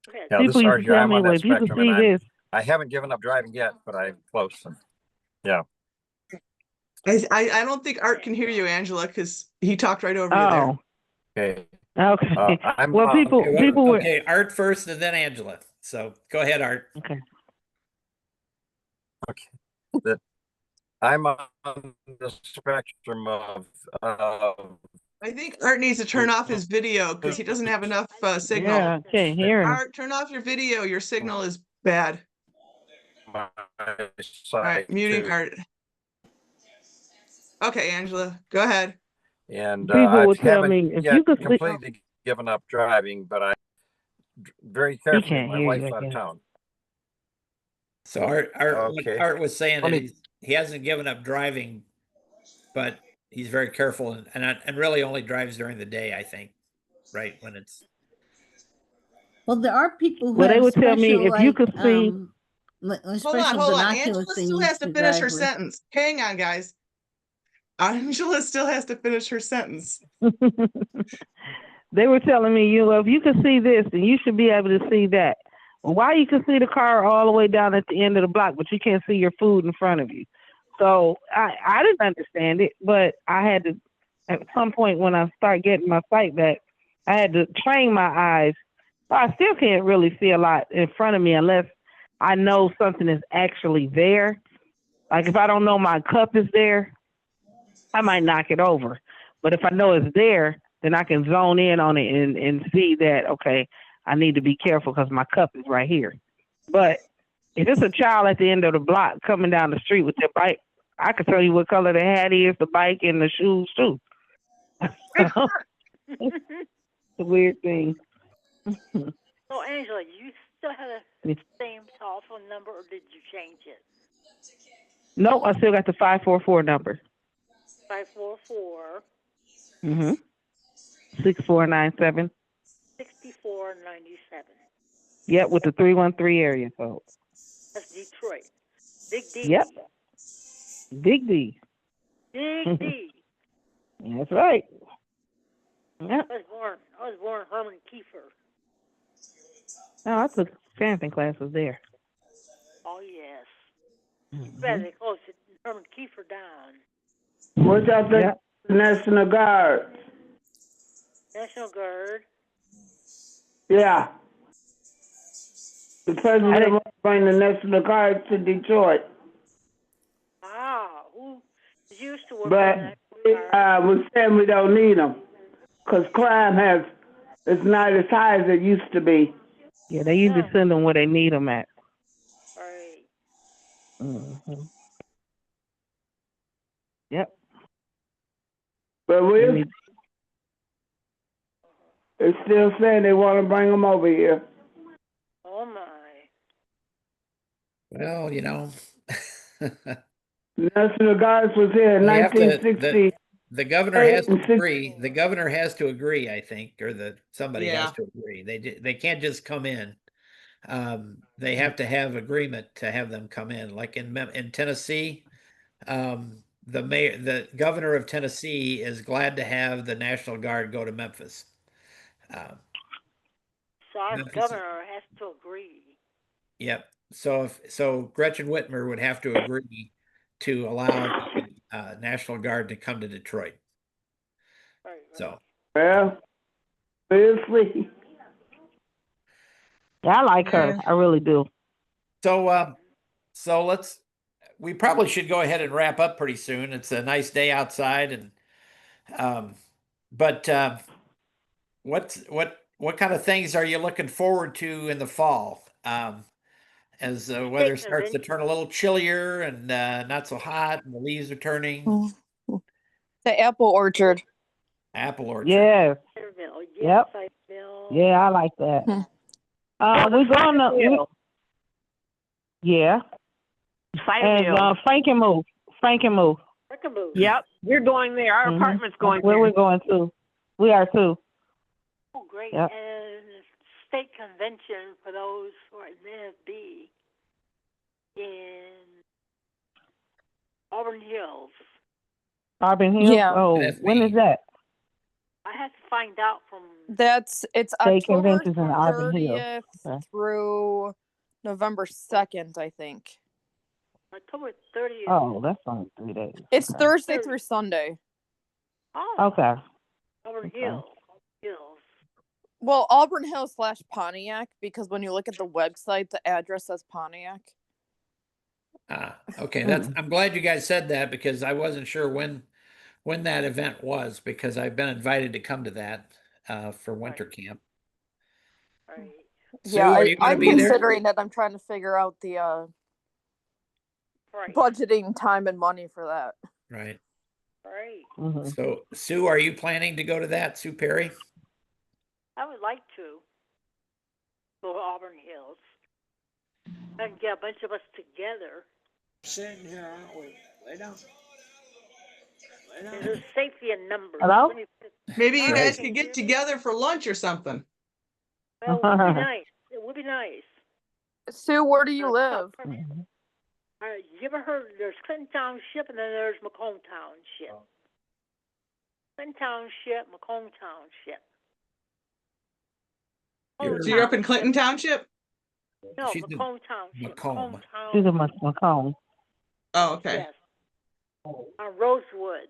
[SPEAKER 4] Okay.
[SPEAKER 3] Yeah, this
[SPEAKER 7] People
[SPEAKER 3] is
[SPEAKER 7] used to tell
[SPEAKER 3] I'm
[SPEAKER 7] me,
[SPEAKER 3] on
[SPEAKER 7] "Well,
[SPEAKER 3] that
[SPEAKER 7] if you could
[SPEAKER 3] spectrum, and
[SPEAKER 7] see this."
[SPEAKER 3] I haven't given up driving yet, but I'm close. Yeah.
[SPEAKER 1] I don't think Art can hear you, Angela, because he talked right over you there.
[SPEAKER 7] Oh,
[SPEAKER 3] Okay.
[SPEAKER 7] okay.
[SPEAKER 3] I'm
[SPEAKER 7] Well,
[SPEAKER 3] on
[SPEAKER 7] people
[SPEAKER 2] Okay,
[SPEAKER 7] people were
[SPEAKER 2] okay, Art first and then Angela. So go ahead, Art.
[SPEAKER 7] okay.
[SPEAKER 3] that. I'm on the spectrum of
[SPEAKER 1] I think Art needs to turn off his video because he doesn't have enough signal.
[SPEAKER 7] Yeah, I can't hear him.
[SPEAKER 1] Art, turn off your video. Your signal is bad.
[SPEAKER 3] my
[SPEAKER 1] All
[SPEAKER 3] side
[SPEAKER 1] right, muting
[SPEAKER 3] too.
[SPEAKER 1] Art. Okay, Angela, go ahead.
[SPEAKER 3] And
[SPEAKER 7] People
[SPEAKER 3] I
[SPEAKER 7] would tell
[SPEAKER 3] haven't
[SPEAKER 7] me, if
[SPEAKER 3] yet
[SPEAKER 7] you could see,
[SPEAKER 3] completely given up driving, but I very carefully.
[SPEAKER 7] can't
[SPEAKER 3] My
[SPEAKER 7] hear
[SPEAKER 3] wife's
[SPEAKER 7] you
[SPEAKER 3] out of
[SPEAKER 7] again.
[SPEAKER 3] town.
[SPEAKER 2] So Art what
[SPEAKER 3] Okay.
[SPEAKER 2] Art was saying
[SPEAKER 3] Let me-
[SPEAKER 2] is he hasn't given up driving, but he's very careful and really only drives during the day, I think. Right when it's
[SPEAKER 5] Well, there are people who
[SPEAKER 7] Well, they
[SPEAKER 5] have
[SPEAKER 7] would tell me,
[SPEAKER 5] special
[SPEAKER 7] if you could see-
[SPEAKER 5] special
[SPEAKER 1] Hold on.
[SPEAKER 5] binocular
[SPEAKER 1] Angela still
[SPEAKER 5] things
[SPEAKER 1] has to
[SPEAKER 5] to
[SPEAKER 1] finish
[SPEAKER 5] drive
[SPEAKER 1] her
[SPEAKER 5] with.
[SPEAKER 1] sentence. Hang on, guys. Angela still has to finish her sentence.
[SPEAKER 7] they were telling me, if you could see this, then you should be able to see that. Well, why you can see the car all the way down at the end of the block, but you can't see your food in front of you? So I didn't understand it, but I had to, at some point when I start getting my sight back, I had to train my eyes. But I still can't really see a lot in front of me unless I know something is actually there. Like if I don't know my cup is there, I might knock it over. But if I know it's there, then I can zone in on it and see that, okay, I need to be careful because my cup is right here. But if it's a child at the end of the block coming down the street with their bike, I can tell you what color the hat is, the bike, and the shoes too. It's a weird thing.
[SPEAKER 4] So, Angela, you still have the same telephone number, or did you change it?
[SPEAKER 7] Nope, I still got the 544 number.
[SPEAKER 4] 544
[SPEAKER 7] 6497.
[SPEAKER 4] 6497.
[SPEAKER 7] Yep, with the 313 area code.
[SPEAKER 4] That's Detroit. Big D.
[SPEAKER 7] Yep. Big D.
[SPEAKER 4] Big D.
[SPEAKER 7] That's right. Yep.
[SPEAKER 4] I was born Herman Kiefer.
[SPEAKER 7] Oh, I took parenting classes there.
[SPEAKER 4] Oh, yes. Better they closed Herman Kiefer down.
[SPEAKER 10] What y'all think?
[SPEAKER 7] Yep.
[SPEAKER 10] National Guard.
[SPEAKER 4] National Guard.
[SPEAKER 10] Yeah. The president wants to bring the National Guard to Detroit.
[SPEAKER 4] Ah, who used to work
[SPEAKER 10] But
[SPEAKER 4] for the National Guard.
[SPEAKER 10] we're saying we don't need them because crime is not as high as it used to be.
[SPEAKER 7] Yeah, they usually send them where they need them at.
[SPEAKER 4] Right.
[SPEAKER 7] Mm-hmm. Yep.
[SPEAKER 10] But it's still saying they want to bring them over here.
[SPEAKER 4] Oh, my.
[SPEAKER 2] well,
[SPEAKER 10] National Guards was here in
[SPEAKER 2] They have to-
[SPEAKER 10] 1960.
[SPEAKER 2] the governor has to agree. The governor has to agree, I think, or somebody has to agree. They can't just come in. They have to have agreement to have them come in. Like in Tennessee, the governor of Tennessee is glad to have the National Guard go to Memphis.
[SPEAKER 4] So our
[SPEAKER 2] Memphis-
[SPEAKER 4] governor has to agree.
[SPEAKER 2] Yep. So Gretchen Whitmer would have to agree to allow the National Guard to come to Detroit.
[SPEAKER 4] Right.
[SPEAKER 2] So
[SPEAKER 10] Well, seriously.
[SPEAKER 7] Yeah, I like her.
[SPEAKER 1] Yeah.
[SPEAKER 7] I really do.
[SPEAKER 2] So we probably should go ahead and wrap up pretty soon. It's a nice day outside, and but what kind of things are you looking forward to in the fall? As the weather starts to turn a little chillier and not so hot, and the leaves are turning.
[SPEAKER 6] The apple orchard.
[SPEAKER 2] Apple orchard.
[SPEAKER 7] Yes.
[SPEAKER 4] Yes,
[SPEAKER 7] Yep. Yeah, I like that. We're going to. Yeah. And Frankenmuth. Frankenmuth.
[SPEAKER 8] Yep, we're going there. Our apartment's going
[SPEAKER 7] Where
[SPEAKER 8] there.
[SPEAKER 7] we're going to. We are too.
[SPEAKER 4] Oh, great.
[SPEAKER 7] Yep.
[SPEAKER 4] And state convention for those who are in the NFB in Auburn Hills.
[SPEAKER 7] Auburn Hills?
[SPEAKER 6] Yeah.
[SPEAKER 7] Oh,
[SPEAKER 2] That's
[SPEAKER 7] when
[SPEAKER 2] me.
[SPEAKER 7] is that?
[SPEAKER 4] I had to find out from
[SPEAKER 6] It's
[SPEAKER 7] State
[SPEAKER 6] October
[SPEAKER 7] conventions in Auburn Hills.
[SPEAKER 6] 30th
[SPEAKER 7] Okay.
[SPEAKER 6] through November 2nd, I think.
[SPEAKER 4] October 30th.
[SPEAKER 7] Oh, that's only 3 days.
[SPEAKER 6] It's
[SPEAKER 7] Okay.
[SPEAKER 6] Thursday through Sunday.
[SPEAKER 4] Oh,
[SPEAKER 7] Okay.
[SPEAKER 4] Auburn
[SPEAKER 7] Okay.
[SPEAKER 4] Hills.
[SPEAKER 6] Well, Auburn Hills / Pontiac, because when you look at the website, the address says Pontiac.
[SPEAKER 2] Okay. I'm glad you guys said that, because I wasn't sure when that event was, because I've been invited to come to that for winter camp.
[SPEAKER 4] Right.
[SPEAKER 2] Sue,
[SPEAKER 6] Yeah,
[SPEAKER 2] are you going to
[SPEAKER 6] I'm
[SPEAKER 2] be there?
[SPEAKER 6] considering it. I'm trying to figure out the
[SPEAKER 4] Right.
[SPEAKER 6] budgeting time and money for that.
[SPEAKER 2] Right.
[SPEAKER 4] Right.
[SPEAKER 7] Mm-hmm.
[SPEAKER 2] So, Sue, are you planning to go to that, Sue Perry?
[SPEAKER 4] I would like to go to Auburn Hills and get a bunch of us together.
[SPEAKER 9] Sitting here, aren't we? Lay down. Lay down.
[SPEAKER 4] There's safety in numbers.
[SPEAKER 7] Hello?
[SPEAKER 1] Maybe you
[SPEAKER 2] Right.
[SPEAKER 1] guys could get together for lunch or something.
[SPEAKER 4] Well, it would be nice. It would be nice.
[SPEAKER 6] Sue, where do you live?
[SPEAKER 4] You ever heard there's Clinton Township and then there's Macomb Township. Clinton Township, Macomb Township.
[SPEAKER 1] So you're up in Clinton Township?
[SPEAKER 4] No,
[SPEAKER 2] She's in
[SPEAKER 4] Macomb Township.
[SPEAKER 2] Macomb.
[SPEAKER 7] She's
[SPEAKER 4] Township.
[SPEAKER 7] a Macomb.
[SPEAKER 1] Oh, okay.
[SPEAKER 4] Yes. On Rosewood.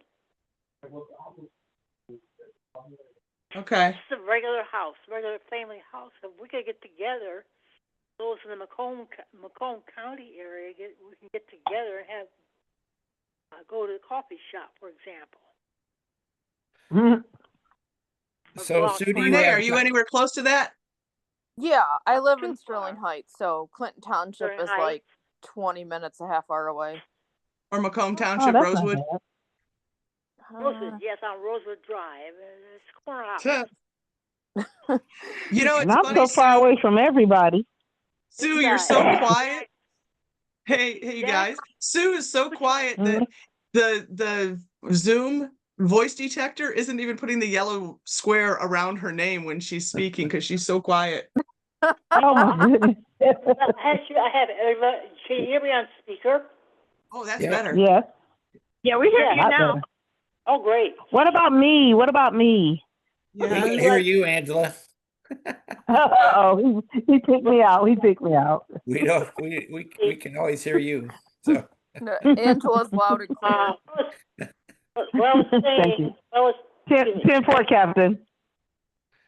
[SPEAKER 1] Okay.
[SPEAKER 4] It's a regular house, regular family house. If we could get together, those in the Macomb County area, we can get together and have go to the coffee shop, for example.
[SPEAKER 2] So, Sue, do you
[SPEAKER 1] Renee,
[SPEAKER 2] have
[SPEAKER 1] are you anywhere close to that?
[SPEAKER 6] Yeah, I live
[SPEAKER 4] Too
[SPEAKER 6] in Sterling
[SPEAKER 4] far.
[SPEAKER 6] Heights, so Clinton Township
[SPEAKER 4] Sterling
[SPEAKER 6] is
[SPEAKER 4] Heights.
[SPEAKER 6] like 20 minutes, a half hour away.
[SPEAKER 1] Or Macomb
[SPEAKER 7] Oh,
[SPEAKER 1] Township,
[SPEAKER 7] that's not
[SPEAKER 1] Rosewood?
[SPEAKER 7] bad.
[SPEAKER 4] Rosewood, yes, on Rosewood Drive. It's a corner house.
[SPEAKER 1] You know, it's
[SPEAKER 7] Not
[SPEAKER 1] funny,
[SPEAKER 7] so far
[SPEAKER 1] Sue.
[SPEAKER 7] away from everybody.
[SPEAKER 1] Sue, you're so quiet. Hey, you
[SPEAKER 4] Yeah.
[SPEAKER 1] guys. Sue is so quiet
[SPEAKER 7] Mhm.
[SPEAKER 1] that the Zoom voice detector isn't even putting the yellow square around her name when she's speaking because she's so quiet.
[SPEAKER 7] Oh my goodness.
[SPEAKER 4] I have it. Can you hear me on speaker?
[SPEAKER 1] Oh, that's
[SPEAKER 2] Yeah.
[SPEAKER 1] better.
[SPEAKER 7] Yes.
[SPEAKER 8] Yeah, we hear
[SPEAKER 4] Yeah.
[SPEAKER 8] you
[SPEAKER 7] Lot
[SPEAKER 8] now.
[SPEAKER 7] better.
[SPEAKER 4] Oh, great.
[SPEAKER 7] What about me? What about me?
[SPEAKER 2] We
[SPEAKER 1] Yeah.
[SPEAKER 2] can hear you, Angela.
[SPEAKER 7] Oh, he picked me out. He picked me out.
[SPEAKER 2] We don't. We can always hear you. So,
[SPEAKER 6] No, Angela's loud and clear.
[SPEAKER 4] What I was saying,
[SPEAKER 7] Thank you.
[SPEAKER 4] what I was
[SPEAKER 7] 10-4, Captain.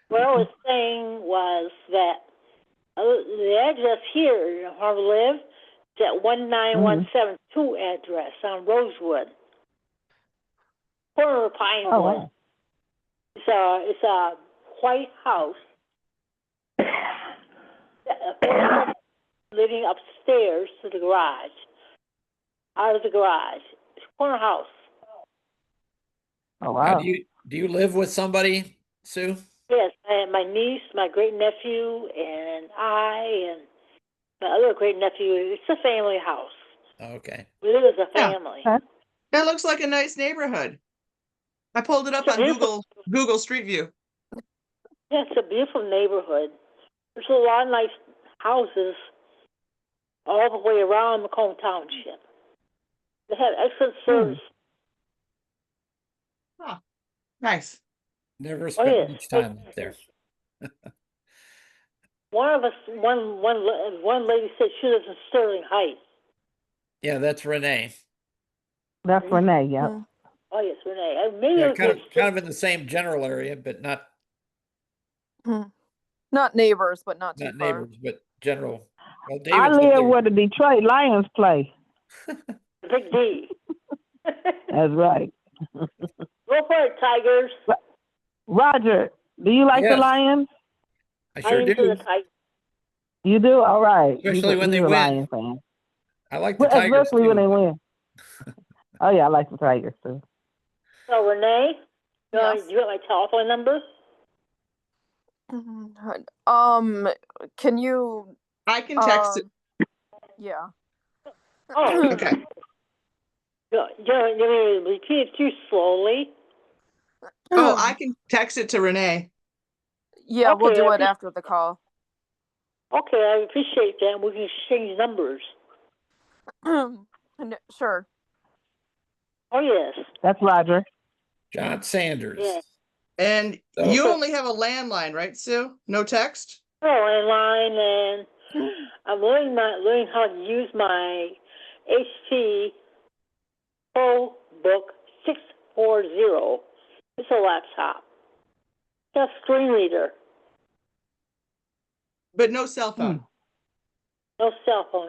[SPEAKER 4] what I was saying was that the address here where we live is at 19172 address on Rosewood, corner of Pinewood.
[SPEAKER 7] Oh, wow.
[SPEAKER 4] It's a white house living upstairs to the garage. Out of the garage, it's a corner house.
[SPEAKER 7] Oh,
[SPEAKER 2] now,
[SPEAKER 7] wow.
[SPEAKER 2] do you live with somebody, Sue?
[SPEAKER 4] Yes, I have my niece, my great nephew, and my other great nephew. It's a family house.
[SPEAKER 2] Okay.
[SPEAKER 4] We live as a
[SPEAKER 1] Yeah.
[SPEAKER 4] family.
[SPEAKER 7] Okay.
[SPEAKER 1] That looks like a nice neighborhood. I pulled it up
[SPEAKER 4] It's a
[SPEAKER 1] on
[SPEAKER 4] beautiful-
[SPEAKER 1] Google Street View.
[SPEAKER 4] Yeah, it's a beautiful neighborhood. There's a lot of nice houses all the way around Macomb Township. They have excellent service.
[SPEAKER 1] Nice.
[SPEAKER 2] Never spent
[SPEAKER 4] yes.
[SPEAKER 2] much time up there.
[SPEAKER 4] One of us, one lady said she lives in Sterling Heights.
[SPEAKER 2] Yeah, that's Renee.
[SPEAKER 7] That's Renee, yeah.
[SPEAKER 4] Oh yes, Renee. Maybe
[SPEAKER 2] Yeah,
[SPEAKER 4] it was
[SPEAKER 2] kind of in the same general area, but not.
[SPEAKER 6] Not neighbors, but not too
[SPEAKER 2] Not
[SPEAKER 6] far.
[SPEAKER 2] neighbors, but general. Well,
[SPEAKER 7] I
[SPEAKER 2] David's up
[SPEAKER 7] live
[SPEAKER 2] there.
[SPEAKER 7] where the Detroit Lions play.
[SPEAKER 4] Big D.
[SPEAKER 7] That's right.
[SPEAKER 4] Go for it, Tigers.
[SPEAKER 7] Roger, do you like the
[SPEAKER 2] Yes.
[SPEAKER 7] Lions?
[SPEAKER 2] I sure
[SPEAKER 4] Lions
[SPEAKER 2] do.
[SPEAKER 4] to the Tigers.
[SPEAKER 7] You do? All right.
[SPEAKER 2] Especially when they
[SPEAKER 7] he's a
[SPEAKER 2] win.
[SPEAKER 7] Lion fan.
[SPEAKER 2] I like the
[SPEAKER 7] Well,
[SPEAKER 2] Tigers
[SPEAKER 7] especially when
[SPEAKER 2] too.
[SPEAKER 7] they win. Oh yeah, I like the Tigers too.
[SPEAKER 4] So Renee,
[SPEAKER 6] Yes.
[SPEAKER 4] you got my telephone number?
[SPEAKER 6] Can you?
[SPEAKER 1] I can text it.
[SPEAKER 6] Yeah.
[SPEAKER 4] Oh,
[SPEAKER 1] Okay.
[SPEAKER 4] you want me to repeat it too slowly?
[SPEAKER 1] Oh, I can text it to Renee.
[SPEAKER 6] Yeah, we'll
[SPEAKER 4] Okay,
[SPEAKER 6] do
[SPEAKER 4] I
[SPEAKER 6] it after the call.
[SPEAKER 4] Okay, I appreciate that. We can exchange numbers.
[SPEAKER 6] Sure.
[SPEAKER 4] Oh, yes.
[SPEAKER 7] That's Roger.
[SPEAKER 2] John Sanders.
[SPEAKER 4] Yeah.
[SPEAKER 1] And
[SPEAKER 2] So-
[SPEAKER 1] you only have a landline, right, Sue? No text?
[SPEAKER 4] Oh, online, and I'm learning how to use my HP ProBook 640. It's a laptop. It's a screen reader.
[SPEAKER 1] But no cell phone.
[SPEAKER 4] No cell phone.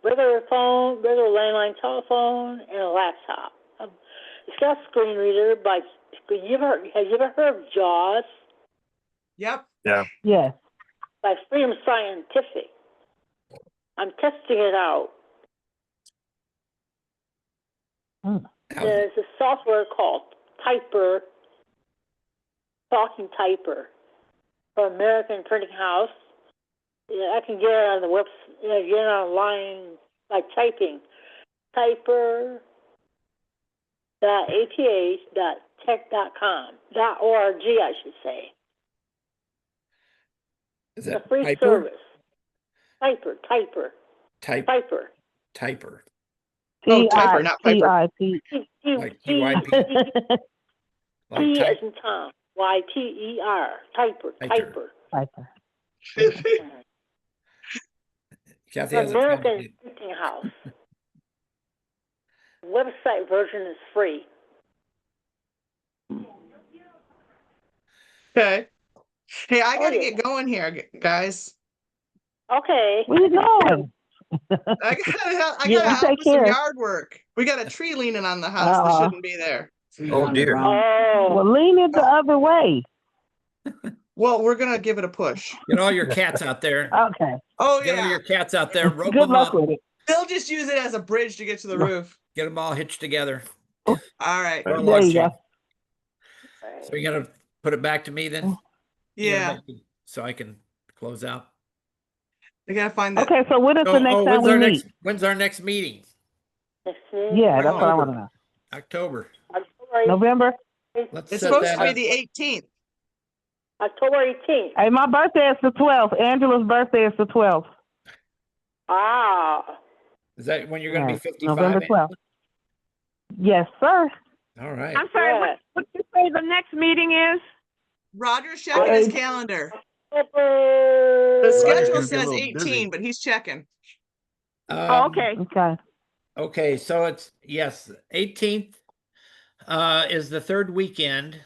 [SPEAKER 4] Regular phone, regular landline telephone, and a laptop. It's got a screen reader. Have you ever heard of JAWS?
[SPEAKER 1] Yep.
[SPEAKER 3] Yeah.
[SPEAKER 7] Yes.
[SPEAKER 4] By Freedom Scientific. I'm testing it out. There's a software called Typer, Talking Typer, for American Printing House. Yeah, I can get it on the website, get it online by typing typer.aph.tech.com, .org, I should say.
[SPEAKER 2] Is
[SPEAKER 4] It's
[SPEAKER 2] that
[SPEAKER 4] a free
[SPEAKER 2] Typer?
[SPEAKER 4] service. Typer.
[SPEAKER 2] Typer.
[SPEAKER 1] Oh, Typer, not Piper.
[SPEAKER 7] T-I-P.
[SPEAKER 2] Like TYP. Like
[SPEAKER 4] T as
[SPEAKER 2] type.
[SPEAKER 4] in Tom. Y-T-E-R. Typer.
[SPEAKER 7] Piper.
[SPEAKER 2] Kathy has a
[SPEAKER 4] American
[SPEAKER 2] comment.
[SPEAKER 4] Printing House. The website version is free.
[SPEAKER 1] Okay. Hey, I gotta
[SPEAKER 4] yeah.
[SPEAKER 1] get going here, guys.
[SPEAKER 4] Okay.
[SPEAKER 7] Where you going?
[SPEAKER 1] I gotta
[SPEAKER 7] Yeah,
[SPEAKER 1] help
[SPEAKER 7] take
[SPEAKER 1] with some
[SPEAKER 7] care.
[SPEAKER 1] yard work. We got a tree leaning on the house that shouldn't be there.
[SPEAKER 3] Oh, dear.
[SPEAKER 4] Oh.
[SPEAKER 7] Well, lean it the other way.
[SPEAKER 1] Well, we're gonna give it a push.
[SPEAKER 2] Get all your cats out there.
[SPEAKER 7] Okay.
[SPEAKER 1] Oh
[SPEAKER 2] Get all
[SPEAKER 1] yeah.
[SPEAKER 2] your cats out there. Rope
[SPEAKER 7] Good
[SPEAKER 2] them
[SPEAKER 7] luck
[SPEAKER 2] up.
[SPEAKER 7] with it.
[SPEAKER 1] They'll just use it as a bridge to get to the roof.
[SPEAKER 2] Get them all hitched together.
[SPEAKER 1] All right.
[SPEAKER 2] Or a
[SPEAKER 7] There
[SPEAKER 2] log
[SPEAKER 7] you
[SPEAKER 2] chain.
[SPEAKER 7] go.
[SPEAKER 2] So you gotta put it back to me then? You gotta
[SPEAKER 1] Yeah.
[SPEAKER 2] make me- So I can close out.
[SPEAKER 1] I gotta find that.
[SPEAKER 7] Okay, so when is the next time we meet?
[SPEAKER 2] When's our next meeting?
[SPEAKER 7] Yeah, that's what I want to know.
[SPEAKER 2] October.
[SPEAKER 7] November?
[SPEAKER 2] Let's
[SPEAKER 1] It's
[SPEAKER 2] set
[SPEAKER 1] supposed
[SPEAKER 2] that
[SPEAKER 1] to be
[SPEAKER 2] up.
[SPEAKER 1] the 18th.
[SPEAKER 4] October 18th.
[SPEAKER 7] Hey, my birthday is the 12th. Angela's birthday is the 12th.
[SPEAKER 4] Ah.
[SPEAKER 2] Is that when you're gonna be
[SPEAKER 7] Right,
[SPEAKER 2] 55?
[SPEAKER 7] November 12th. Yes, sir.
[SPEAKER 2] All right.
[SPEAKER 8] I'm sorry,
[SPEAKER 4] Yeah.
[SPEAKER 8] what did you say the next meeting is?
[SPEAKER 1] Roger's checking his calendar. The
[SPEAKER 4] October.
[SPEAKER 1] schedule
[SPEAKER 3] gonna be a
[SPEAKER 1] says
[SPEAKER 3] little
[SPEAKER 1] 18,
[SPEAKER 3] busy.
[SPEAKER 1] but he's checking.
[SPEAKER 8] Oh, okay.
[SPEAKER 7] Okay.
[SPEAKER 2] Okay, so it's, yes, 18th is the third weekend.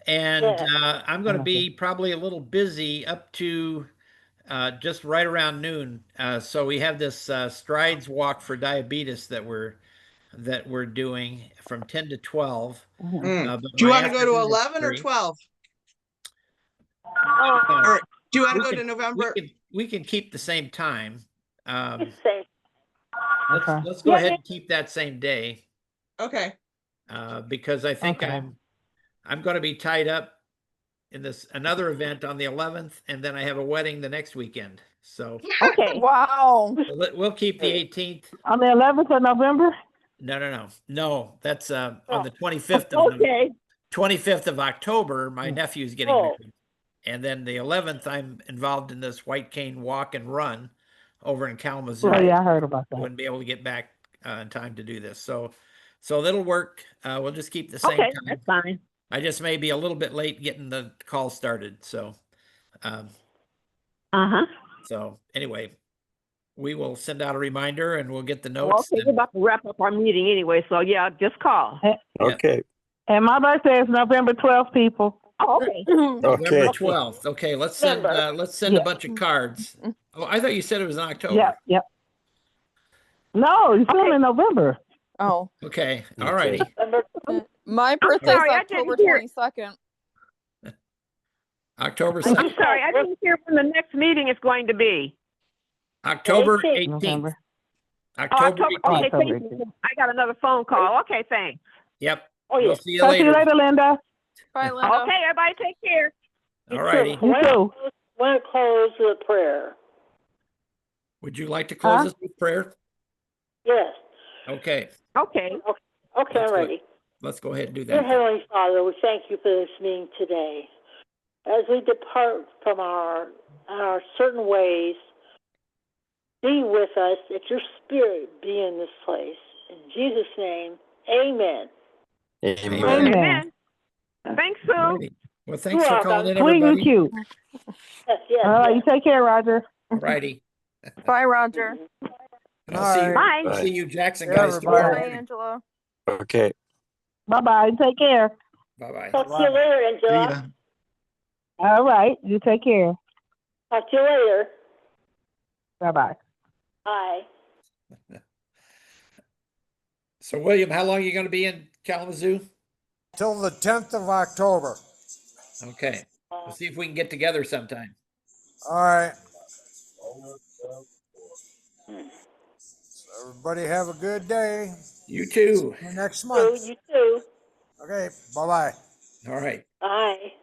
[SPEAKER 2] And
[SPEAKER 4] Yeah.
[SPEAKER 2] I'm going to be probably a little busy up to just right around noon. So we have this strides walk for diabetes that we're doing from 10 to 12. But
[SPEAKER 1] Do you
[SPEAKER 2] my
[SPEAKER 1] want to go to
[SPEAKER 2] afternoon is
[SPEAKER 1] 11 or
[SPEAKER 2] free.
[SPEAKER 1] 12?
[SPEAKER 4] Oh,
[SPEAKER 1] Or do you want to
[SPEAKER 2] We
[SPEAKER 1] go
[SPEAKER 2] can-
[SPEAKER 1] to November?
[SPEAKER 2] We can keep the same time.
[SPEAKER 4] same.
[SPEAKER 7] Okay.
[SPEAKER 2] Let's go ahead and keep that same day.
[SPEAKER 1] Okay.
[SPEAKER 2] Because I think
[SPEAKER 7] Okay.
[SPEAKER 2] I'm going to be tied up in another event on the 11th, and then I have a wedding the next weekend. So
[SPEAKER 8] Okay.
[SPEAKER 6] Wow.
[SPEAKER 2] we'll keep the 18th.
[SPEAKER 7] On the 11th of November?
[SPEAKER 2] No. That's on the 25th of
[SPEAKER 8] Okay.
[SPEAKER 2] 25th of October. My nephew's getting
[SPEAKER 4] Oh.
[SPEAKER 2] married, and then the 11th, I'm involved in this White Cane Walk and Run over in Kalamazoo.
[SPEAKER 7] Oh, yeah, I heard about that.
[SPEAKER 2] Wouldn't be able to get back in time to do this. So that'll work. We'll just keep the same
[SPEAKER 8] Okay,
[SPEAKER 2] time.
[SPEAKER 8] that's fine.
[SPEAKER 2] I just may be a little bit late getting the call started. So,
[SPEAKER 8] Uh-huh.
[SPEAKER 2] so anyway, we will send out a reminder and we'll get the
[SPEAKER 8] Well,
[SPEAKER 2] notes.
[SPEAKER 8] okay, we're about to wrap up our meeting anyway, so yeah, just call.
[SPEAKER 3] Okay.
[SPEAKER 7] And my birthday is November 12th, people.
[SPEAKER 8] Oh, okay.
[SPEAKER 2] November
[SPEAKER 10] Okay.
[SPEAKER 2] 12th. Okay, let's
[SPEAKER 8] November.
[SPEAKER 2] send a
[SPEAKER 7] Yeah.
[SPEAKER 2] bunch of cards. Oh, I thought you said it was in October.
[SPEAKER 7] Yep, yep. No, it's still
[SPEAKER 8] Okay.
[SPEAKER 7] in November.
[SPEAKER 6] Oh,
[SPEAKER 2] Okay, all
[SPEAKER 10] Okay.
[SPEAKER 2] righty.
[SPEAKER 6] my birthday's
[SPEAKER 8] sorry, I
[SPEAKER 6] October
[SPEAKER 8] didn't hear-
[SPEAKER 6] 22nd.
[SPEAKER 2] October
[SPEAKER 8] I'm
[SPEAKER 2] 2nd.
[SPEAKER 8] sorry, I didn't hear when the next meeting is going to be.
[SPEAKER 2] October
[SPEAKER 8] 18th.
[SPEAKER 2] 18th.
[SPEAKER 7] November.
[SPEAKER 8] Oh,
[SPEAKER 2] October
[SPEAKER 8] October.
[SPEAKER 2] 18th.
[SPEAKER 8] Okay,
[SPEAKER 7] October
[SPEAKER 8] thank you. I got another phone call. Okay, thanks.
[SPEAKER 2] Yep.
[SPEAKER 8] Oh,
[SPEAKER 2] We'll
[SPEAKER 8] yeah.
[SPEAKER 2] see you
[SPEAKER 7] Talk to you
[SPEAKER 2] later.
[SPEAKER 7] later, Linda.
[SPEAKER 6] Bye, Linda.
[SPEAKER 8] Okay, everybody take care.
[SPEAKER 2] All righty.
[SPEAKER 7] You too.
[SPEAKER 4] Want to close with prayer?
[SPEAKER 2] Would you like to close
[SPEAKER 7] Huh?
[SPEAKER 2] us with prayer?
[SPEAKER 4] Yes.
[SPEAKER 2] Okay,
[SPEAKER 8] Okay.
[SPEAKER 4] Okay, I'm ready.
[SPEAKER 2] let's go ahead and do
[SPEAKER 4] Dear
[SPEAKER 2] that.
[SPEAKER 4] Heavenly Father, we thank you for this meeting today. As we depart from our certain ways, be with us, that your spirit be in this place. In Jesus' name, amen.
[SPEAKER 10] Amen.
[SPEAKER 2] Amen.
[SPEAKER 8] Amen. Thanks, Sue.
[SPEAKER 2] Alrighty. Well, thanks
[SPEAKER 4] You're
[SPEAKER 2] for calling in,
[SPEAKER 7] Sweet and
[SPEAKER 2] everybody.
[SPEAKER 7] cute.
[SPEAKER 4] Yes, yes,
[SPEAKER 7] All right,
[SPEAKER 4] yes.
[SPEAKER 7] you take care, Roger.
[SPEAKER 2] All righty.
[SPEAKER 6] Bye, Roger.
[SPEAKER 2] And I'll see you.
[SPEAKER 8] Bye.
[SPEAKER 2] I'll see you Jackson
[SPEAKER 9] Yeah,
[SPEAKER 2] guys
[SPEAKER 9] everybody.
[SPEAKER 2] tomorrow.
[SPEAKER 6] Bye, Angela.
[SPEAKER 10] Okay.
[SPEAKER 7] Bye-bye. Take care.
[SPEAKER 2] Bye-bye.
[SPEAKER 4] Talk to you later, Angela.
[SPEAKER 7] All right, you take care.
[SPEAKER 4] Talk to you later.
[SPEAKER 7] Bye-bye.
[SPEAKER 4] Bye.
[SPEAKER 2] So, William, how long are you going to be in Kalamazoo?
[SPEAKER 9] Till the 10th of October.
[SPEAKER 2] Okay. We'll see if we can get together sometime.
[SPEAKER 9] All right. Everybody have a good day.
[SPEAKER 2] You too.
[SPEAKER 9] See you next
[SPEAKER 4] So,
[SPEAKER 9] month.
[SPEAKER 4] you too.
[SPEAKER 9] Okay. Bye-bye.
[SPEAKER 2] All right.
[SPEAKER 4] Bye.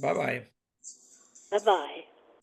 [SPEAKER 2] Bye-bye.
[SPEAKER 4] Bye-bye.